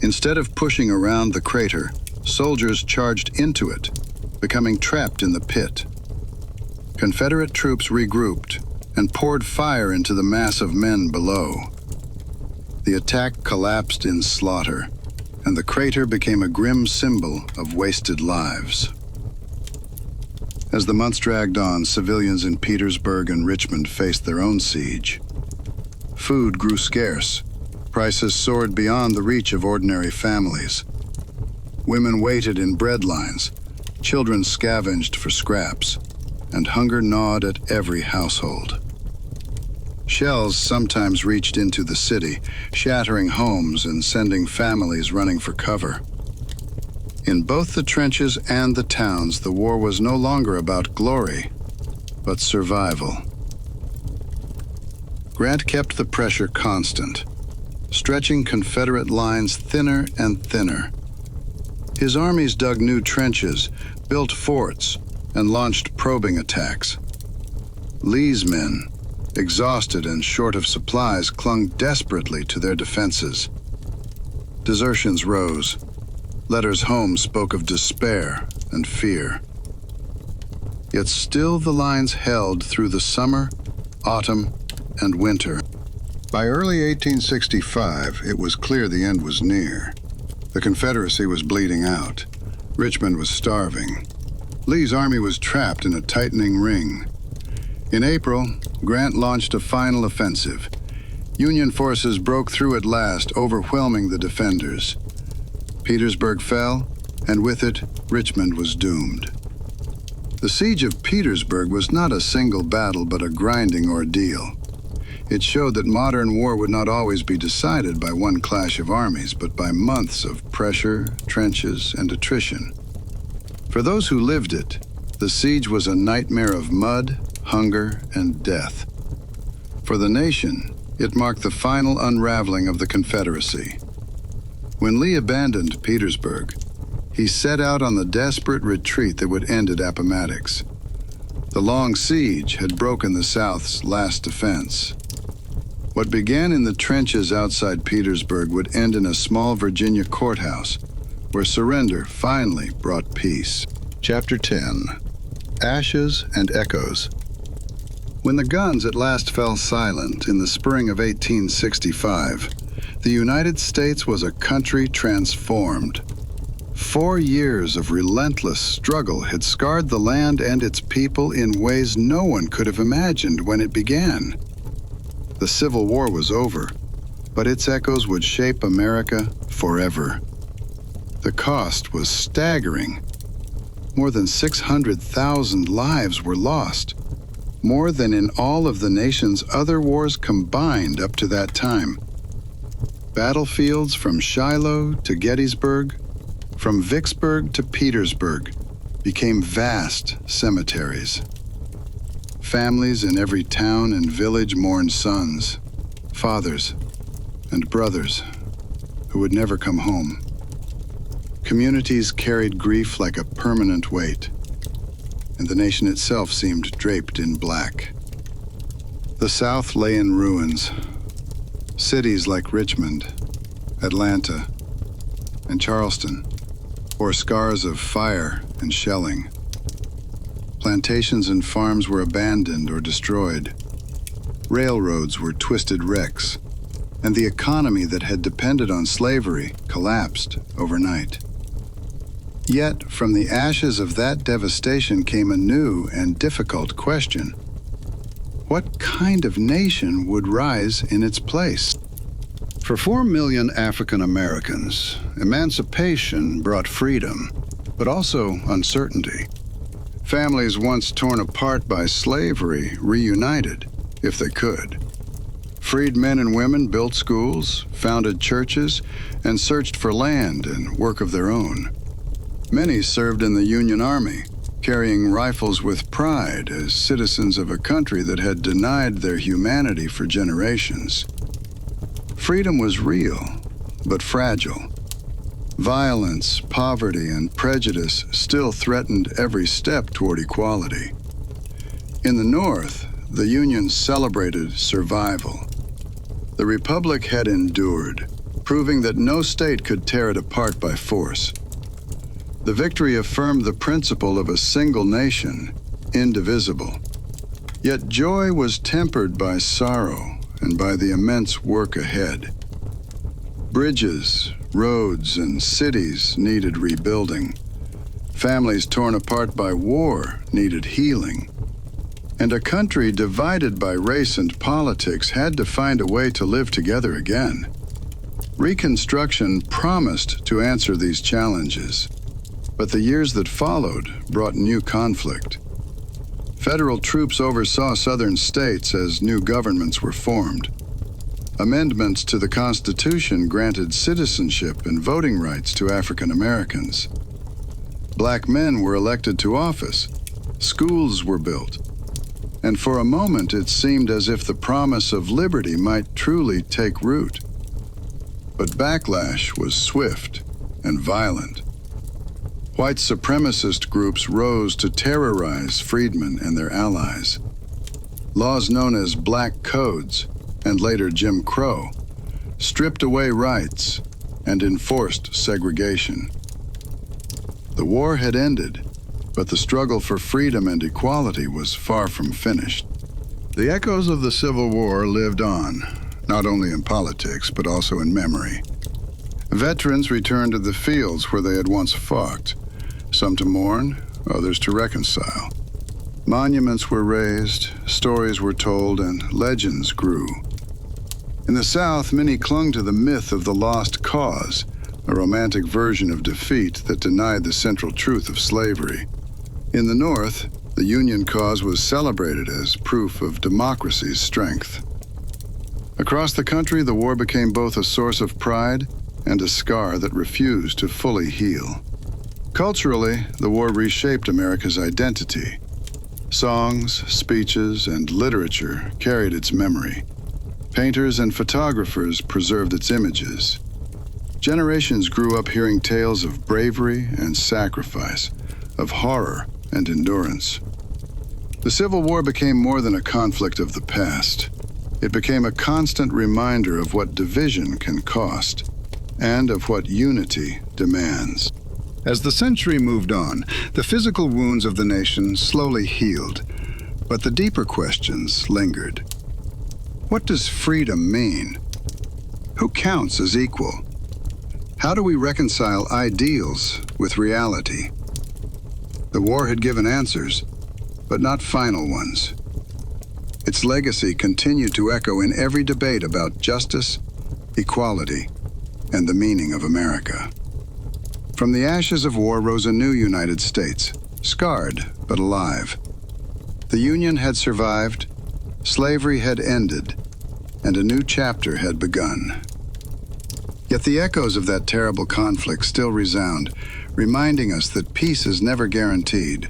Instead of pushing around the crater, soldiers charged into it, becoming trapped in the pit. Confederate troops regrouped and poured fire into the mass of men below. The attack collapsed in slaughter, and the crater became a grim symbol of wasted lives. As the months dragged on, civilians in Petersburg and Richmond faced their own siege. Food grew scarce. Prices soared beyond the reach of ordinary families. Women waited in bread lines, children scavenged for scraps, and hunger gnawed at every household. Shells sometimes reached into the city, shattering homes and sending families running for cover. In both the trenches and the towns, the war was no longer about glory, but survival. Grant kept the pressure constant, stretching Confederate lines thinner and thinner. His armies dug new trenches, built forts, and launched probing attacks. Lee's men, exhausted and short of supplies, clung desperately to their defenses. Desertions rose. Letters home spoke of despair and fear. Yet still the lines held through the summer, autumn, and winter. By early 1865, it was clear the end was near. The Confederacy was bleeding out. Richmond was starving. Lee's army was trapped in a tightening ring. In April, Grant launched a final offensive. Union forces broke through at last, overwhelming the defenders. Petersburg fell, and with it, Richmond was doomed. The siege of Petersburg was not a single battle but a grinding ordeal. It showed that modern war would not always be decided by one clash of armies, but by months of pressure, trenches, and attrition. For those who lived it, the siege was a nightmare of mud, hunger, and death. For the nation, it marked the final unraveling of the Confederacy. When Lee abandoned Petersburg, he set out on the desperate retreat that would end at Appomattox. The long siege had broken the South's last defense. What began in the trenches outside Petersburg would end in a small Virginia courthouse, where surrender finally brought peace. Chapter 10. Ashes and Echoes. When the guns at last fell silent in the spring of 1865, the United States was a country transformed. 4 years of relentless struggle had scarred the land and its people in ways no one could have imagined when it began. The Civil War was over, but its echoes would shape America forever. The cost was staggering. More than 600,000 lives were lost, more than in all of the nation's other wars combined up to that time. Battlefields from Shiloh to Gettysburg, from Vicksburg to Petersburg, became vast cemeteries. Families in every town and village mourned sons, fathers, and brothers who would never come home. Communities carried grief like a permanent weight, and the nation itself seemed draped in black. The South lay in ruins. Cities like Richmond, Atlanta, and Charleston bore scars of fire and shelling. Plantations and farms were abandoned or destroyed. Railroads were twisted wrecks, and the economy that had depended on slavery collapsed overnight. Yet, from the ashes of that devastation came a new and difficult question. What kind of nation would rise in its place? For 4 million African Americans, emancipation brought freedom, but also uncertainty. Families once torn apart by slavery reunited, if they could. Freed men and women built schools, founded churches, and searched for land and work of their own. Many served in the Union Army, carrying rifles with pride as citizens of a country that had denied their humanity for generations. Freedom was real, but fragile. Violence, poverty, and prejudice still threatened every step toward equality. In the North, the Union celebrated survival. The Republic had endured, proving that no state could tear it apart by force. The victory affirmed the principle of a single nation, indivisible. Yet joy was tempered by sorrow and by the immense work ahead. Bridges, roads, and cities needed rebuilding. Families torn apart by war needed healing. And a country divided by race and politics had to find a way to live together again. Reconstruction promised to answer these challenges, but the years that followed brought new conflict. Federal troops oversaw southern states as new governments were formed. Amendments to the Constitution granted citizenship and voting rights to African Americans. Black men were elected to office. Schools were built. And for a moment it seemed as if the promise of liberty might truly take root. But backlash was swift and violent. White supremacist groups rose to terrorize freedmen and their allies. Laws known as Black Codes, and later Jim Crow, stripped away rights and enforced segregation. The war had ended, but the struggle for freedom and equality was far from finished. The echoes of the Civil War lived on, not only in politics, but also in memory. Veterans returned to the fields where they had once fought, some to mourn, others to reconcile. Monuments were raised, stories were told, and legends grew. In the South, many clung to the myth of the lost cause, a romantic version of defeat that denied the central truth of slavery. In the North, the Union cause was celebrated as proof of democracy's strength. Across the country, the war became both a source of pride and a scar that refused to fully heal. Culturally, the war reshaped America's identity. Songs, speeches, and literature carried its memory. Painters and photographers preserved its images. Generations grew up hearing tales of bravery and sacrifice, of horror and endurance. The Civil War became more than a conflict of the past. It became a constant reminder of what division can cost and of what unity demands. As the century moved on, the physical wounds of the nation slowly healed, but the deeper questions lingered. What does freedom mean? Who counts as equal? How do we reconcile ideals with reality? The war had given answers, but not final ones. Its legacy continued to echo in every debate about justice, equality, and the meaning of America. From the ashes of war rose a new United States, scarred but alive. The Union had survived, slavery had ended, and a new chapter had begun. Yet the echoes of that terrible conflict still resound, reminding us that peace is never guaranteed,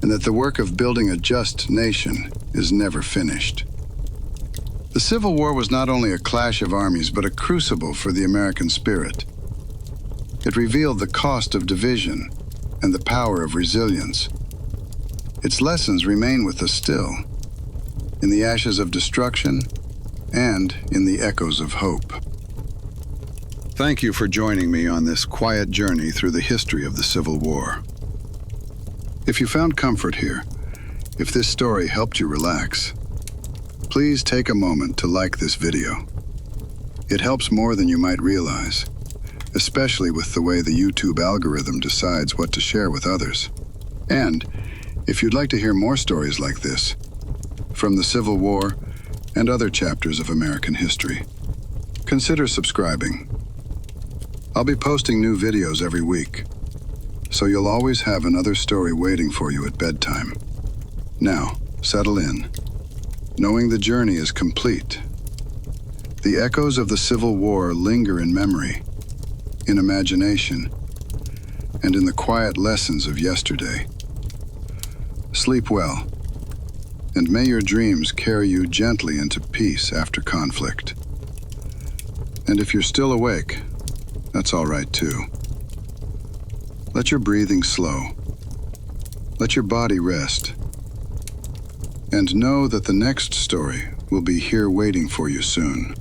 and that the work of building a just nation is never finished. The Civil War was not only a clash of armies, but a crucible for the American spirit. It revealed the cost of division and the power of resilience. Its lessons remain with us still, in the ashes of destruction and in the echoes of hope. Thank you for joining me on this quiet journey through the history of the Civil War. If you found comfort here, if this story helped you relax, please take a moment to like this video. It helps more than you might realize, especially with the way the YouTube algorithm decides what to share with others. And if you'd like to hear more stories like this, from the Civil War and other chapters of American history, consider subscribing. I'll be posting new videos every week, so you'll always have another story waiting for you at bedtime. Now, settle in, knowing the journey is complete. The echoes of the Civil War linger in memory, in imagination, and in the quiet lessons of yesterday. Sleep well, and may your dreams carry you gently into peace after conflict. And if you're still awake, that's all right too. Let your breathing slow. Let your body rest. And know that the next story will be here waiting for you soon.